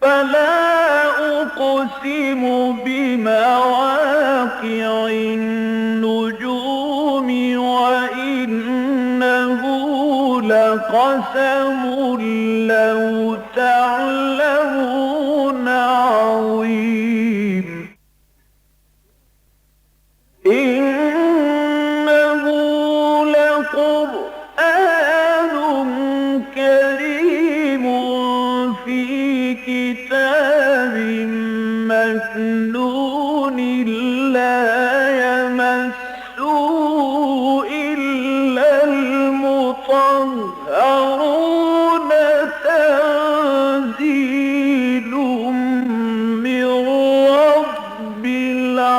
فلا أقسم بمواقع النجوم وإنه لقسم لو تعلمون عظيم إنه لقرآن كريم في كتاب مكنون لا يمسه إلا المطهرون تنزيل من رب العالمين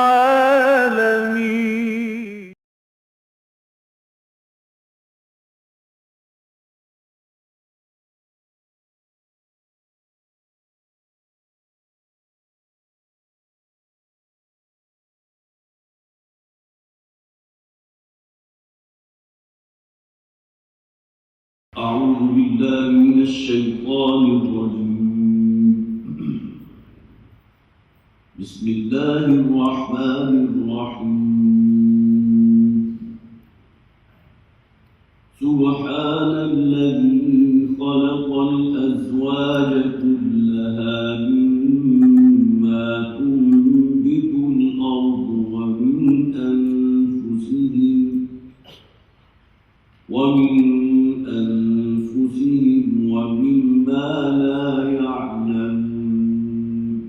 أعوذ بالله من الشيطان الرجيم. بسم الله الرحمن الرحيم. سبحان الذي خلق الأزواج كلها مما تنبت الأرض ومن أنفسهم ومما لا يعلمون.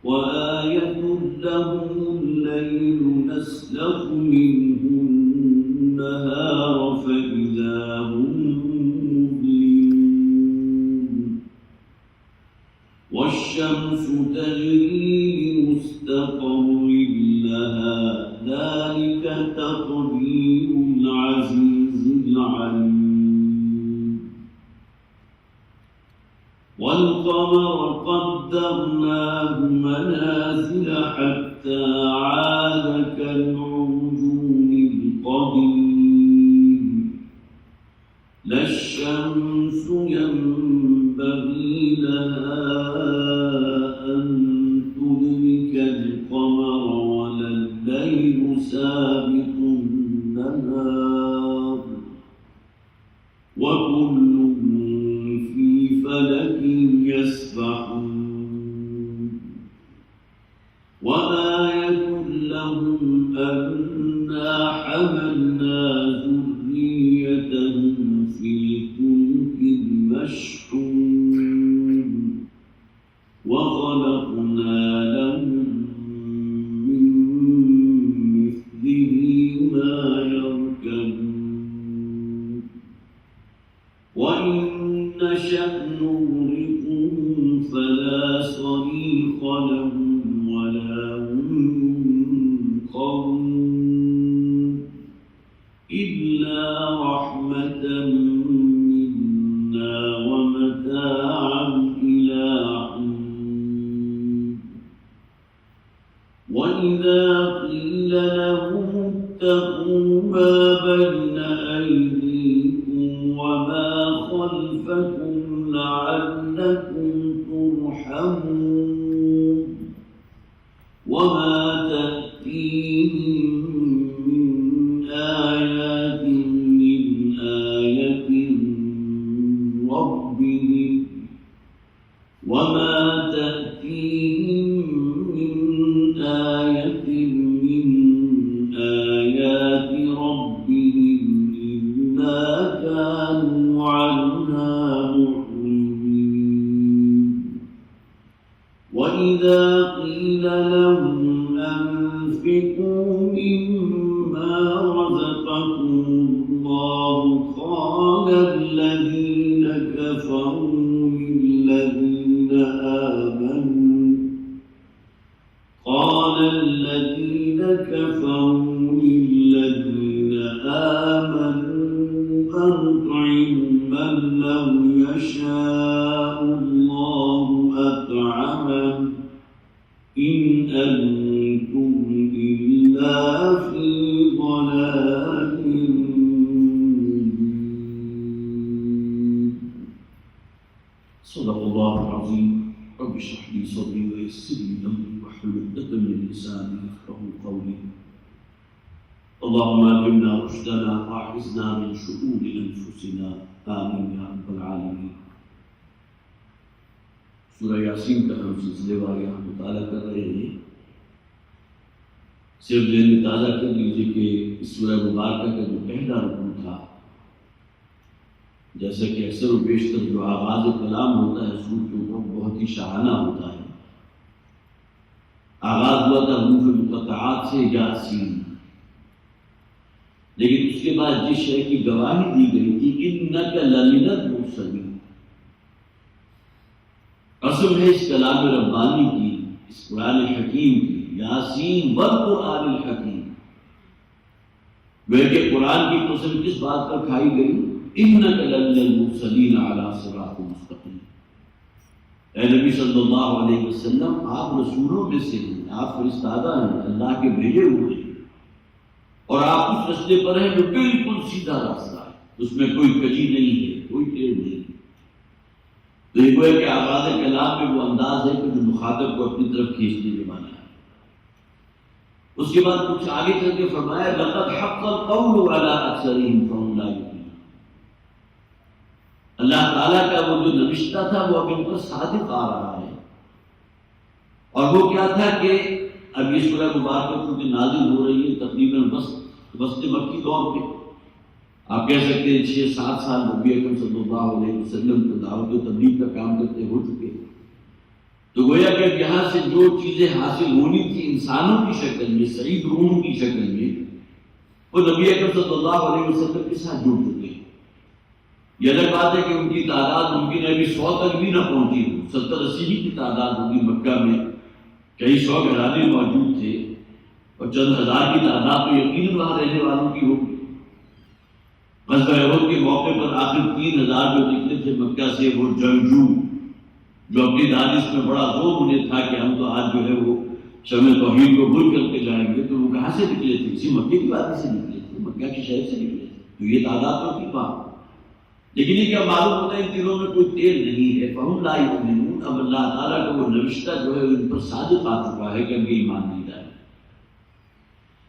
وآية لهم الليل نسلخ منه النهار فإذا هم مظلمون. والشمس تجري لمستقر لها ذلك تقدير العزيز العليم. والقمر قدرناه منازل حتى عاد كالعرجون القديم. لا الشمس ينبغي لها أن تدرك القمر ولا الليل سابق النهار وكل في فلك يسبحون. وآية لهم أنا حملنا ذريتهم في الفلك المشحون وخلقنا لهم من مثله ما يركبون. وإن نشأ نغرقهم فلا صريخ لهم ولا هم ينقذون إلا رحمة منا ومتاعا إلى حين. وإذا قيل لهم اتقوا ما بين أيديكم وما خلفكم لعلكم ترحمون. وما تأتيهم من آيات من آية ربهم وما تأتيهم من آية من آيات ربهم إلا كانوا عنها معرضين. وإذا قيل لهم أنفقوا مما رزقكم الله قال الذين كفروا للذين آمنوا أنطعم من لو يشاء الله أطعمه إن أنتم إلا في ضلال مبين. صدق الله العظيم. رب اشرح لي صدري ويسر لي امري واحلل عقدة من لساني يفقهوا قولي. اللهم ألهمنا رشدنا واعذنا من شرور انفسنا آمين يا رب العالمين. سورہ یاسین کا ہم سلسلے وار یہاں مطالعہ کر رہے ہیں. صرف ذہن میں تازہ کر لیجیے کہ اس سورہ مبارکہ کا جو پہلا رکوع تھا، جیسا کہ اکثر و بیشتر جو آغاز کلام ہوتا ہے سورہ کے اوپر بہت ہی شاہانہ ہوتا ہے. آغاز ہوا تھا حروف مقطعات سے یاسین، لیکن اس کے بعد جس شے کی گواہی دی گئی تھی انک لمن المرسلین، قسم ہے اس کلام ربانی کی، اس قرآن حکیم کی، یاسین والقرآن الحکیم. وہ کہ قرآن کی قسم کس بات پر کھائی گئی؟ انک لمن المرسلین علی صراط مستقیم. اے نبی صلی اللہ علیہ وسلم، آپ رسولوں میں سے ہیں، آپ فرستادہ ہیں، اللہ کے بھیجے ہوئے ہیں، اور آپ اس راستے پر ہیں جو بالکل سیدھا راستہ ہے، اس میں کوئی کجی نہیں ہے، کوئی ٹیڑھ نہیں. تو یہ وہ ہے کہ آغاز کلام میں وہ انداز ہے کہ جو مخاطب کو اپنی طرف کھینچنے کے معنی ہے. اس کے بعد کچھ آگے چل کے فرمایا لقد حق القول علی اکثرهم فهم لا یؤمنون. اللہ تعالیٰ کا وہ جو نوشتہ تھا وہ اب ان پر صادق آ رہا ہے. اور وہ کیا تھا کہ اب یہ سورہ مبارکہ کیونکہ نازل ہو رہی ہے تقریباً وسط مکی دور میں، آپ کہہ سکتے ہیں 6-7 سال نبی اکرم صلی اللہ علیہ وسلم کو دعوت و تبلیغ کا کام کرتے ہو چکے ہیں. تو گویا کہ یہاں سے جو چیزیں حاصل ہونی تھی انسانوں کی شکل میں، سعید روح کی شکل میں، وہ نبی اکرم صلی اللہ علیہ وسلم کے ساتھ جڑ چکے ہیں. یہ الگ بات ہے کہ ان کی تعداد ممکن ہے ابھی 100 تک بھی نہ پہنچی ہو، 70-80 کی تعداد ہوگی. مکہ میں کئی 100 گھرانے موجود تھے اور چند ہزار کی تعداد تو یقیناً وہاں رہنے والوں کی ہوگی. غزوہ احد کے موقع پر آخر 3000 جو نکلے تھے مکہ سے، وہ جنگجو جو اپنی دانش میں بڑا زور انہیں تھا کہ ہم تو آج جو ہے وہ شمع توحید کو بھول کر کے جائیں گے، تو وہ کہاں سے نکلے تھے؟ اسی مکے کی وادی سے نکلے تھے، مکہ کے شہر سے نکلے تھے. تو یہ تعداد تو تھی وہاں، لیکن یہ کیا معلوم ہوتا ہے ان دلوں میں کوئی تیل نہیں ہے. فہم لا یؤمنون. اب اللہ تعالیٰ کا وہ نوشتہ جو ہے ان پر صادق آ چکا ہے کہ ہم یہ ایمان نہیں لائے.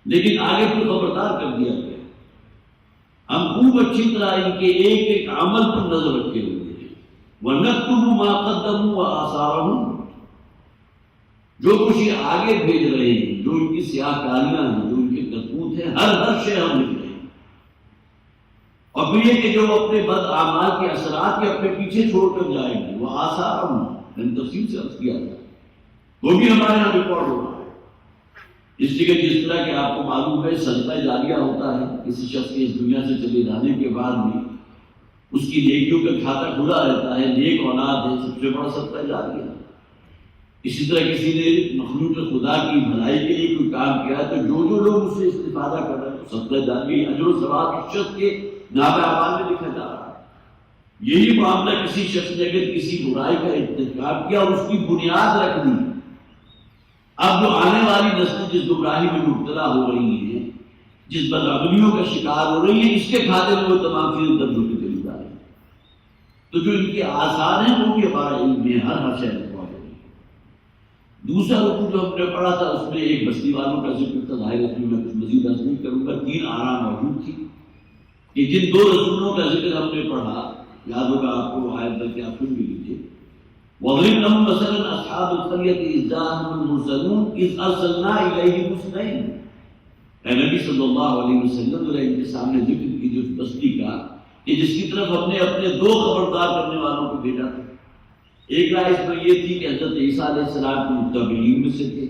لیکن آگے پھر خبردار کر دیا گیا ہم خوب اچھی طرح ان کے ایک ایک عمل پر نظر رکھے ہوئے ہیں. وَنَكْتُبُ مَا قَدَّمُوا وَآثَارَهُمْ. جو کچھ یہ آگے بھیج رہے ہیں، جو ان کی سیاہ کاریاں ہیں، جو ان کے کرتوت ہیں، ہر شے ہم لکھ رہے ہیں. اور پھر یہ کہ جو اپنے بد اعمال کے اثرات کے اپنے پیچھے چھوڑ کر جائیں گے، وہ آثارہم میں نے تفصیل سے عرض کیا تھا، وہ بھی ہمارے یہاں ریکارڈ ہو رہا ہے. اس لیے کہ جس طرح کہ آپ کو معلوم ہے صدقہ جاریہ ہوتا ہے، کسی شخص کے اس دنیا سے چلے جانے کے بعد بھی اس کی نیکیوں کا کھاتا کھلا رہتا ہے، نیک اولاد ہے، سب سے بڑا صدقہ جاریہ. اسی طرح کسی نے مخلوق خدا کی بھلائی کے لیے کوئی کام کیا ہے تو جو لوگ اس سے استفادہ کر رہے ہیں صدقہ جاریہ اجر و ثواب اس شخص کے نامہ اعمال میں لکھا جا رہا ہے. یہی معاملہ کسی شخص نے اگر کسی برائی کا ارتکاب کیا اور اس کی بنیاد رکھ دی، اب جو آنے والی نسل جس گمراہی میں مبتلا ہو رہی ہے، جس بدعملیوں کا شکار ہو رہی ہے، اس کے کھاتے میں وہ تمام چیزیں درج ہوتی چلی جا رہی ہیں. تو جو ان کے آثار ہیں وہ بھی ہمارے علم میں ہر شہر میں موجود ہے. دوسرا رکوع جو ہم نے پڑھا تھا اس میں ایک بستی والوں کا ذکر تھا. ظاہر ہے میں کچھ مزید عرض نہیں کروں گا. 3 آرام موجود تھی کہ جن 2 رسولوں کا ذکر ہم نے پڑھا، یاد ہوگا آپ کو آیت بلکہ آپ سن بھی لیجیے. وَضْرِبْ لَهُمْ مَثَلًا أَصْحَابَ الْقَرْيَةِ إِذْ جَاءَهُمُ الْمُرْسَلُونَ إِذْ أَرْسَلْنَا إِلَيْهِمُ اثْنَيْنِ. اے نبی صلی اللہ علیہ وسلم ذرا ان کے سامنے ذکر کیجیے اس بستی کا کہ جس کی طرف ہم نے اپنے 2 خبردار کرنے والوں کو بھیجا تھا. ایک رائے اس میں یہ تھی کہ حضرت عیسیٰ علیہ السلام کے متبعین میں سے تھے.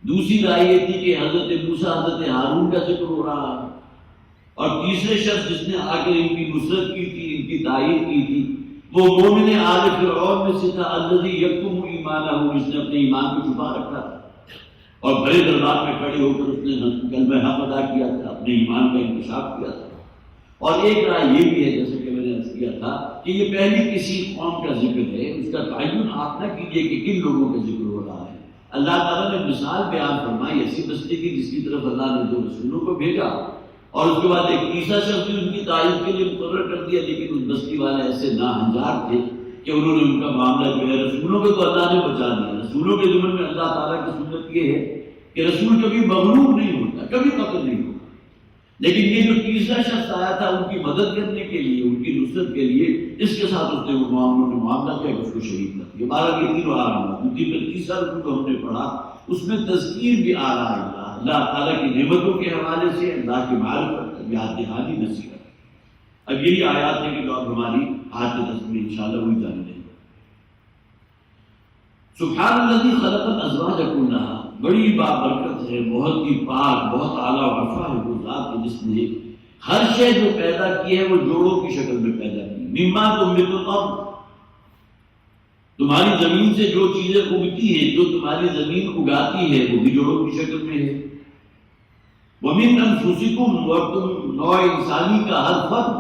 دوسری رائے یہ تھی کہ حضرت موسیٰ حضرت ہارون کا ذکر ہو رہا ہے. اور تیسرے شخص جس نے آ کر ان کی نصرت کی تھی، ان کی تائید کی تھی، وہ مومن آل فرعون میں سے تھا الذی یکتم ایمانہ، جس نے اپنے ایمان کو چھپا رکھا تھا اور بڑے دربار میں کھڑے ہو کر اس نے کلمہ حق ادا کیا تھا، اپنے ایمان کا انکشاف کیا تھا. اور ایک رائے یہ بھی ہے جیسے کہ میں نے عرض کیا تھا کہ یہ پہلی کسی قوم کا ذکر ہے، اس کا تعین آپ نہ کیجیے کہ کن لوگوں کا ذکر ہو رہا ہے. اللہ تعالیٰ نے مثال بیان فرمائی ایسی بستی کی جس کی طرف اللہ نے 2 رسولوں کو بھیجا، اور اس کے بعد ایک تیسرا شخص بھی ان کی تعریف کے لیے مقرر کر دیا. لیکن اس بستی والے ایسے ناہنجار تھے کہ انہوں نے ان کا معاملہ جو ہے رسولوں کو تو اللہ نے بچا دیا. رسولوں کے ضمن میں اللہ تعالیٰ کی سنت یہ ہے کہ رسول کبھی مغلوب نہیں ہوتا, کبھی قتل نہیں ہوتا. لیکن یہ جو تیسرا شخص آیا تھا ان کی مدد کرنے کے لیے, ان کی نصرت کے لیے, اس کے ساتھ اس نے وہ معاملہ کیا کہ اس کو شہید کر دیا. 12 کے تینوں آ رہا ہوں کیونکہ میں تیسرا رکن کو ہم نے پڑھا, اس میں تذکیر بھی آ رہا ہے اللہ تعالیٰ کی نعمتوں کے حوالے سے, اللہ کی معرفت, یاد دہانی نصیحت. اب یہی آیات ہے کہ جو اب ہماری آج کے درس میں انشاءاللہ وہی جان لیں گے. سبحان الذی خلق الازواج کلھا, بڑی بابرکت ہے, بہت ہی پاک, بہت اعلیٰ وفا ہے وہ ذات ہے جس نے ہر شے جو پیدا کی ہے وہ جوڑوں کی شکل میں پیدا کی. مما تنبت الارض, تمہاری زمین سے جو چیزیں اگتی ہیں, جو تمہاری زمین اگاتی ہے وہ بھی جوڑوں کی شکل میں ہے. ومن انفسکم, اور تم نوع انسانی کا ہر فرد,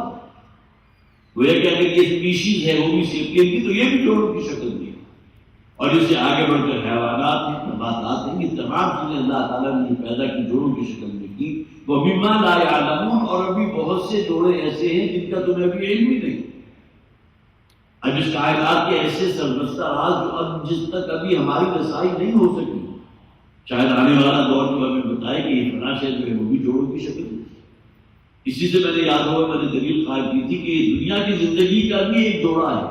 وہ کہ اگر یہ اسپیشیز ہے ہومی سیپین کی تو یہ بھی جوڑوں کی شکل میں ہے. اور اس سے آگے بڑھ کر حیوانات ہیں, نباتات ہیں, یہ تمام چیزیں اللہ تعالیٰ نے پیدا کی جوڑوں کی شکل میں کی. وَمِمَّا لَا يَعْلَمُونَ, اور ابھی بہت سے جوڑے ایسے ہیں جن کا تمہیں ابھی علم ہی نہیں. اب اس کائنات کے ایسے سربستہ راز جو اب جس تک ابھی ہماری رسائی نہیں ہو سکی, شاید آنے والا دور جو ہمیں بتائے کہ یہ فلاں شے جو ہے وہ بھی جوڑوں کی شکل میں. اسی سے میں نے یاد ہوا, میں نے دلیل قائم کی تھی کہ دنیا کی زندگی کا بھی ایک جوڑا ہے.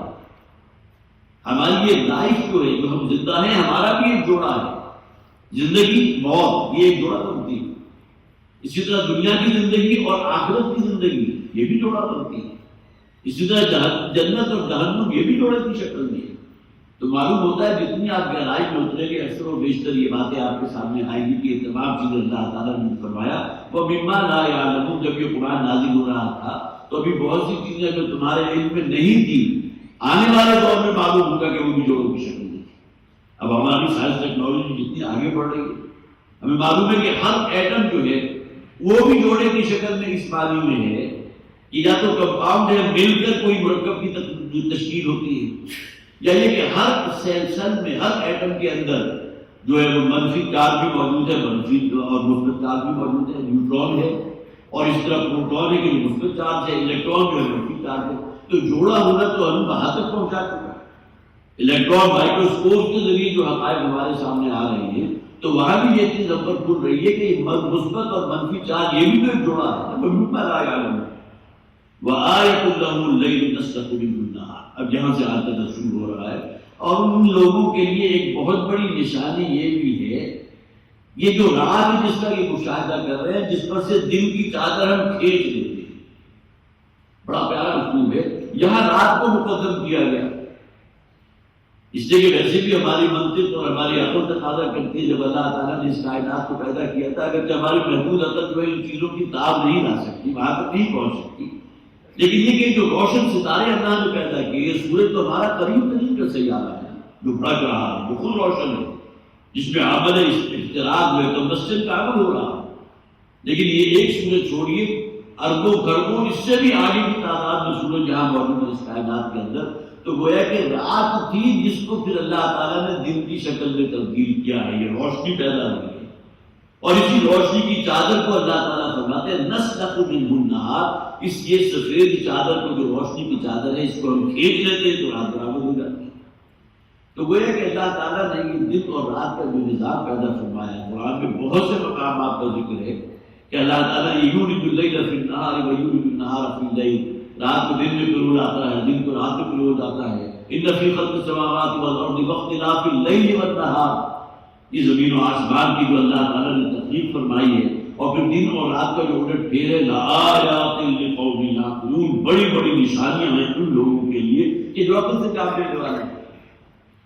ہماری یہ لائف جو ہے, جو ہم زندہ ہیں, ہمارا بھی ایک جوڑا ہے. زندگی, موت, یہ ایک جوڑا بنتی ہے. اسی طرح دنیا کی زندگی اور آخرت کی زندگی, یہ بھی جوڑا بنتی ہے. اسی طرح جنت اور جہنم, یہ بھی جوڑے کی شکل میں ہے. تو معلوم ہوتا ہے جتنی آپ گہرائی میں اتریں گے اکثر و بیشتر یہ باتیں آپ کے سامنے آئیں گی کہ یہ تمام چیزیں اللہ تعالیٰ نے فرمایا. وہ مما لا یعلمون, جب یہ قرآن نازل ہو رہا تھا تو ابھی بہت سی چیزیں جو تمہارے علم میں نہیں تھی, آنے والے دور میں معلوم ہوگا کہ وہ بھی جوڑوں کی شکل میں. اب ہماری سائنس ٹیکنالوجی جتنی آگے بڑھ رہی ہے, ہمیں معلوم ہے کہ ہر ایٹم جو ہے وہ بھی جوڑے کی شکل میں اس معنی میں ہے کہ یا تو کمپاؤنڈ ہے, مل کر کوئی مرکب کی تشکیل ہوتی ہے, یا یہ کہ ہر سیل میں, ہر ایٹم کے اندر جو ہے وہ منفی چارج بھی موجود ہے, منفی اور مثبت چارج بھی موجود ہے. نیوٹران ہے اور اس طرح پروٹون ہے کہ مثبت چارج ہے, الیکٹران جو ہے منفی چارج ہے. تو جوڑا ہونا تو ہم وہاں تک پہنچا چکا. الیکٹران مائکروسکوپ کے ذریعے جو حقائق ہمارے سامنے آ رہے ہیں تو وہاں بھی یہ چیز اب کھل رہی ہے کہ مثبت اور منفی چارج یہ بھی تو ایک جوڑا ہے. وَآيَةٌ لَهُمُ اللَّيْلُ نَسْلَخُ مِنْهُ النَّهَارَ, اب یہاں سے آج کا شروع ہو رہا ہے. اور ان لوگوں کے لیے ایک بہت بڑی نشانی یہ بھی ہے, یہ جو رات ہے جس کا یہ مشاہدہ کر رہے ہیں, جس پر سے دن کی چادر ہم کھینچ لیتے ہیں. بڑا پیارا اسلوب ہے. یہاں رات کو مقدم کیا گیا اس لیے کہ ویسے بھی ہماری منطق اور ہماری عقل تقاضا کرتی ہے, جب اللہ تعالیٰ نے اس کائنات کو پیدا کیا تھا, اگرچہ ہماری محدود عقل جو ہے ان چیزوں کی تاب نہیں لا سکتی, وہاں تک نہیں پہنچ سکتی, لیکن یہ کہ جو روشن ستارے اللہ نے پیدا کیے, یہ سورج تو ہمارا قریب ترین کا سیارہ ہے جو بھڑک رہا ہے, جو خود روشن ہے, جس میں عمل اختراع جو ہے تو مسجد کا عمل ہو رہا ہے. لیکن یہ ایک سورج چھوڑیے, اربوں خربوں اس سے بھی آگے کی تعداد میں سورج جہاں موجود ہے اس کائنات کے اندر. تو گویا کہ رات تھی جس کو پھر اللہ تعالیٰ نے دن کی شکل میں تبدیل کیا ہے, یہ روشنی پیدا ہوئی ہے. اور اسی روشنی کی چادر کو اللہ تعالیٰ فرماتے ہیں نسلخ منہ النہار, اس یہ سفید چادر کو جو روشنی کی چادر ہے اس کو ہم کھینچ لیتے ہیں تو رات برابر ہو جاتی ہے. تو گویا کہ اللہ تعالیٰ نے یہ دن اور رات کا جو نظام پیدا فرمایا ہے, قرآن میں بہت سے مقامات کا ذکر ہے کہ اللہ تعالیٰ یولج اللیل فی النہار ویولج النہار فی اللیل, رات کو دن میں پرو جاتا ہے, دن کو رات میں پرو جاتا ہے. ان فی خلق السماوات والارض واختلاف اللیل والنہار, یہ زمین و آسمان کی جو اللہ تعالیٰ نے تخلیق فرمائی ہے اور پھر دن اور رات کا جو الٹ پھیر ہے, لآیات لقوم یعقلون, بڑی بڑی نشانیاں ہیں ان لوگوں کے لیے کہ جو عقل سے کام لینے والے ہیں.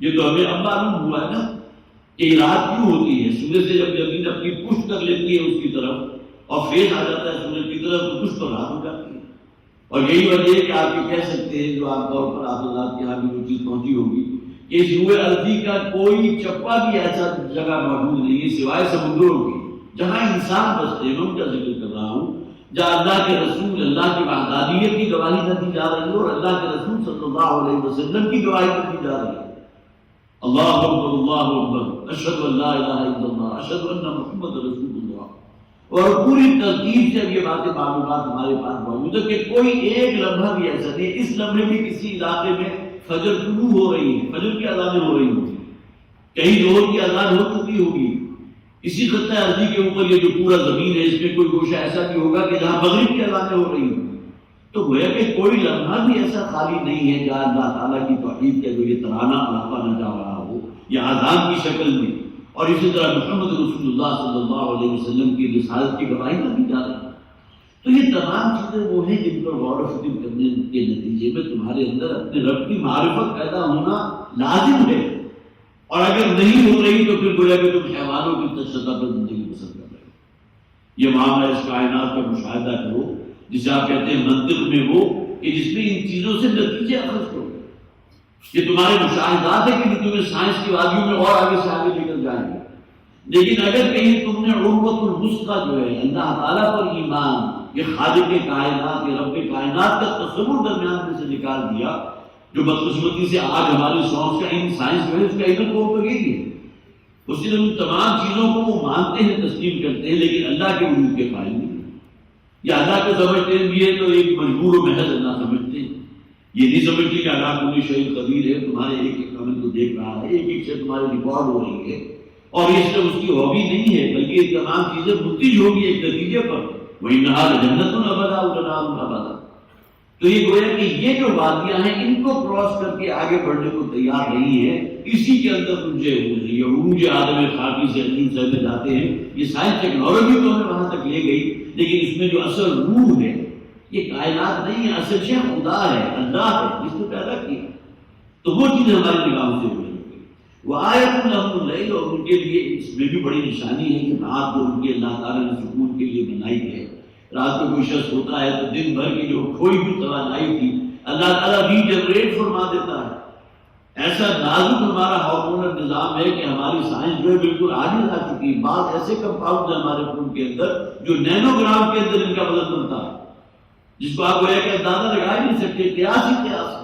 یہ تو ہمیں اب معلوم ہوا ہے نا کہ رات کیوں ہوتی ہے. سورج سے جب زمین اپنی پشت کر لیتی ہے اس کی طرف اور فیض آ جاتا ہے سورج کی طرف تو کچھ تو رات ہو جاتی ہے. اور یہی وجہ ہے کہ آپ یہ کہہ سکتے ہیں, جو عام طور پر آپ اللہ کے یہاں بھی وہ چیز پہنچی ہوگی, کہ اس روئے ارضی کا کوئی چپا بھی ایسا جگہ موجود نہیں ہے سوائے سمندروں کی جہاں انسان بستے ہیں. میں ان کا ذکر کر رہا ہوں جہاں اللہ کے رسول اللہ کی وحدانیت کی گواہی نہ دی جا رہی ہے اور اللہ کے رسول صلی اللہ علیہ وسلم کی گواہی نہ دی جا رہی ہے. اللہ اکبر, اشہد ان لا الہ الا اللہ, اشہد ان محمد رسول اللہ. اور پوری ترتیب سے اب یہ باتیں معلومات ہمارے پاس موجود ہے کہ کوئی ایک لمحہ بھی ایسا نہیں, اس لمحے بھی کسی علاقے میں فجر طلوع ہو رہی ہے، فجر کی اذانیں ہو رہی ہوگی، کہیں ظہر کی اذان ہو چکی ہوگی، اسی خطہ ارضی کے اوپر یہ جو پورا زمین ہے اس میں کوئی گوشہ ایسا بھی ہوگا کہ جہاں مغرب کی اذانیں ہو رہی ہوں، تو گویا کہ کوئی لمحہ بھی ایسا خالی نہیں ہے جہاں اللہ تعالیٰ کی توحید کا جو یہ ترانہ الاپا نہ جا رہا ہو یا اذان کی شکل میں، اور اسی طرح محمد رسول اللہ صلی اللہ علیہ وسلم کی رسالت کی گواہی نہ دی جا رہی۔ تو یہ تمام چیزیں وہ ہیں جن پر غور و فکر کرنے کے نتیجے میں تمہارے اندر اپنے رب کی معرفت پیدا ہونا لازم ہے، اور اگر نہیں ہو رہی تو پھر گویا کہ تم حیوانوں کی سطح پر زندگی بسر کر رہے ہو۔ یہ معاملہ اس کائنات کا مشاہدہ کرو جسے آپ کہتے ہیں منطق میں وہ کہ جس میں ان چیزوں سے نتیجے اخذ کرو۔ یہ تمہارے مشاہدات ہے کہ تمہیں سائنس کی وادیوں میں اور آگے سے آگے لے کر جائیں گے، لیکن اگر کہیں تم نے عروۃ الوثقیٰ جو ہے اللہ تعالیٰ پر ایمان، یہ خالق کائنات، یہ رب کائنات کا تصور درمیان میں سے نکال دیا، جو بدقسمتی سے آج ہماری سائنس جو ہے اس کا علم کو تو یہی ہے، اس نے ان تمام چیزوں کو وہ مانتے ہیں، تسلیم کرتے ہیں، لیکن اللہ کے وجود کے قائل نہیں، یا اللہ کو سمجھتے ہیں بھی ہے تو ایک مجبور و محض اللہ سمجھتے ہیں، یہ نہیں سمجھتے کہ اللہ کل شیء قدیر ہے، تمہارے ایک ایک عمل کو دیکھ رہا ہے، ایک ایک سے تمہاری ریکارڈ ہو رہی ہے، اور اس سے اس کی ہابی نہیں ہے، بلکہ یہ تمام چیزیں منتج ہوگی ایک نتیجے پر، وَإِنَّهَا لَجَنَّةٌ أَبَدًا وَلَنَارٌ أَبَدًا۔ تو یہ گویا کہ یہ جو وادیاں ہیں ان کو کراس کر کے آگے بڑھنے کو تیار نہیں ہے، اسی کے اندر یہ عروج آدم خاکی سے عظیم سے میں جاتے ہیں، یہ سائنس ٹیکنالوجی تو ہمیں وہاں تک لے گئی، لیکن اس میں جو اصل روح ہے یہ کائنات نہیں ہے، اصل شے خدا ہے، اللہ ہے جس نے پیدا کیا، تو وہ چیزیں ہماری نگاہوں سے ہوئی۔ وآیۃ لہم اللیل، اور ان کے لیے اس میں بھی بڑی نشانی ہے کہ رات جو ان کے اللہ تعالیٰ نے سکون کے لیے بنائی ہے، رات کو کوئی شخص ہوتا ہے تو دن بھر کی جو کھوئی ہوئی توانائی تھی اللہ تعالیٰ ری جنریٹ فرما دیتا ہے۔ ایسا نازک ہمارا ہارمونل نظام ہے کہ ہماری سائنس جو ہے بالکل عاجز آ چکی ہے، بعض ایسے کمپاؤنڈ ہیں ہمارے خون کے اندر جو نینو گرام کے اندر ان کا وزن بنتا ہے، جس کو آپ گویا کہ اندازہ لگا نہیں سکتے، قیاس ہی قیاس ہے۔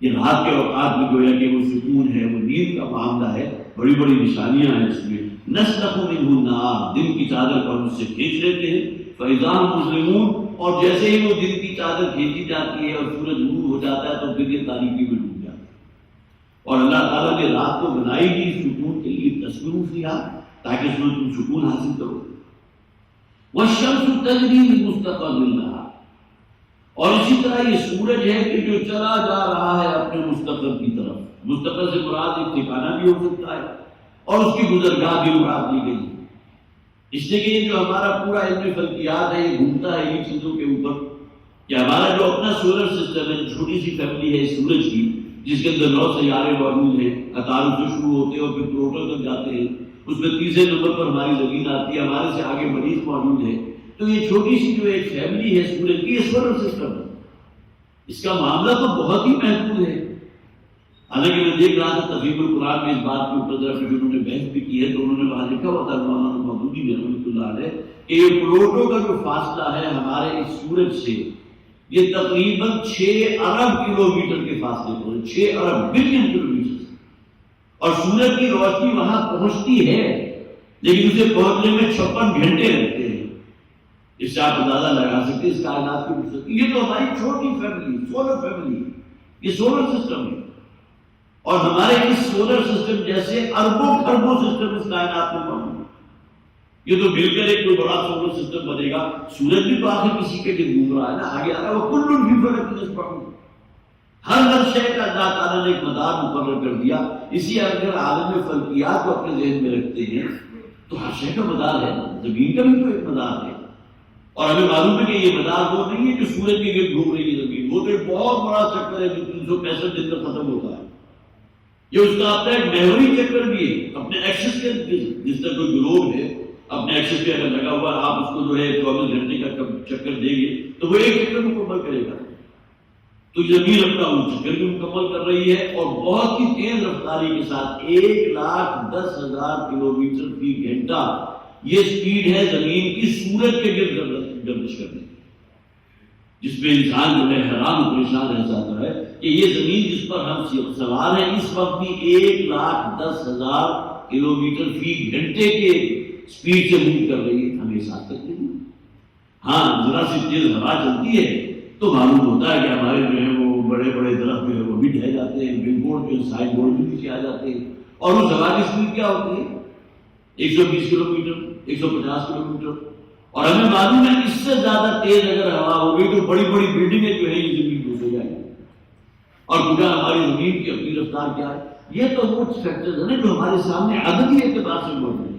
یہ رات کے اوقات میں گویا کہ وہ سکون ہے، وہ نیند کا معاملہ ہے، بڑی بڑی نشانیاں ہیں اس میں۔ نسلخ منہ النہار، دن کی چادر کو ہم اس سے کھینچ لیتے ہیں، فإذا هم مظلمون، اور جیسے ہی وہ دن کی چادر کھینچی جاتی ہے اور سورج نور ہو جاتا ہے تو پھر یہ تاریکی میں ڈوب جاتا ہے۔ اور اللہ تعالیٰ نے رات کو بنائی بھی سکون کے لیے، تسکنوا فیہا، تاکہ اس میں تم سکون حاصل کرو۔ والشمس تجری لمستقر لها، اور اسی طرح یہ سورج ہے کہ جو چلا جا رہا ہے اپنے مستقر کی طرف، مستقر سے مراد ایک ٹھکانہ بھی ہو سکتا ہے اور اس کی گزرگاہ بھی مراد لی گئی ہے، اس لیے کہ یہ جو ہمارا پورا علم فلکیات ہے یہ گھومتا ہے ان چیزوں کے اوپر کہ ہمارا جو اپنا سولر سسٹم ہے، چھوٹی سی فیملی ہے سورج کی جس کے اندر 9 سیارے موجود ہیں، عطارد سے شروع ہوتے ہیں اور پھر پلوٹو تک جاتے ہیں، اس میں تیسرے نمبر پر ہماری زمین آتی ہے، ہمارے سے آگے مریض موجود ہے، تو یہ چھوٹی سی جو ایک فیملی ہے سورج کی، یہ سولر سسٹم ہے، اس کا معاملہ تو بہت ہی محدود ہے۔ حالانکہ میں دیکھ رہا تھا تفہیم القرآن میں اس بات کے اوپر ذرا پھر انہوں نے بحث بھی کی ہے تو انہوں نے وہاں لکھا ہوا تھا مولانا مودودی میں رحمۃ اللہ علیہ کہ یہ پلوٹو کا جو فاصلہ ہے ہمارے اس سورج سے یہ تقریباً 6 ارب کلومیٹر کے فاصلے پر، 6 ارب بلین کلومیٹر، اور سورج کی روشنی وہاں پہنچتی ہے لیکن اسے پہنچنے میں 56 گھنٹے لگتے ہیں۔ اس سے آپ اندازہ لگا سکتے ہیں اس کائنات کی خوبصورتی۔ یہ تو ہماری چھوٹی فیملی، سولر فیملی، یہ سولر سسٹم ہے، اور ہمارے اس سولر سسٹم جیسے اربوں خربوں سسٹم اس کائنات میں موجود ہے۔ یہ تو مل کر ایک کوئی بڑا سولر سسٹم بنے گا۔ سورج بھی تو آخر کسی کے گرد گھوم رہا ہے نا، آگے آ رہا ہے، وہ کل فی فلک یسبحون، ہر شے کا اللہ تعالیٰ نے ایک مدار مقرر کر دیا۔ اسی اگر عالم فلکیات کو اپنے ذہن میں رکھتے ہیں تو ہر شے کا مدار ہے، زمین کا بھی تو ایک مدار ہے، اور ہمیں معلوم ہے کہ یہ مدار وہ نہیں ہے جو سورج کے گرد گھوم رہی ہے زمین، وہ تو ایک بہت بڑا چکر ہے جو 365 دن تک ختم ہوتا ہے۔ یہ اس کا اپنا ایک محوری چکر بھی ہے اپنے ایکسس کے، جس طرح کوئی گلوب ہے اپنے ایکسس پہ اگر لگا ہوا آپ اس کو جو ہے 24 گھنٹے کا چکر دیں گے تو وہ ایک چکر مکمل کرے گا، تو زمین اپنا وہ چکر بھی مکمل کر رہی ہے اور بہت ہی تیز رفتاری کے ساتھ 1,10,000 کلومیٹر فی گھنٹہ یہ سپیڈ ہے زمین کی سورج کے گرد گردش کرنے کی، جس میں انسان جو ہے حیران و پریشان رہ جاتا ہے کہ یہ زمین جس پر ہم سوار ہیں اس وقت بھی 1,10,000 کلومیٹر فی گھنٹے کے سپیڈ سے موو کر رہی ہے، ہمیں ساتھ کرتے ہیں۔ ہاں ذرا سی تیز ہوا چلتی ہے تو معلوم ہوتا ہے کہ ہمارے جو ہے وہ بڑے بڑے درخت جو ہے وہ بھی ڈھہ جاتے ہیں، بل بورڈ جو سائن بورڈ بھی نیچے آ جاتے ہیں، اور اس ہوا کی اسپیڈ کیا ہوتی ہے 120 کلو میٹر 150 کلو میٹر، اور ہمیں معلوم ہے اس سے زیادہ تیز اگر ہوا ہو گئی تو بڑی بڑی بلڈنگیں جو ہیں یہ زمین ڈوب ہو جائیں گی، اور پورا ہماری زمین کی اپنی رفتار کیا ہے۔ یہ تو وہ فیکٹرز ہیں جو ہمارے سامنے عددی اعتبار سے موجود ہیں۔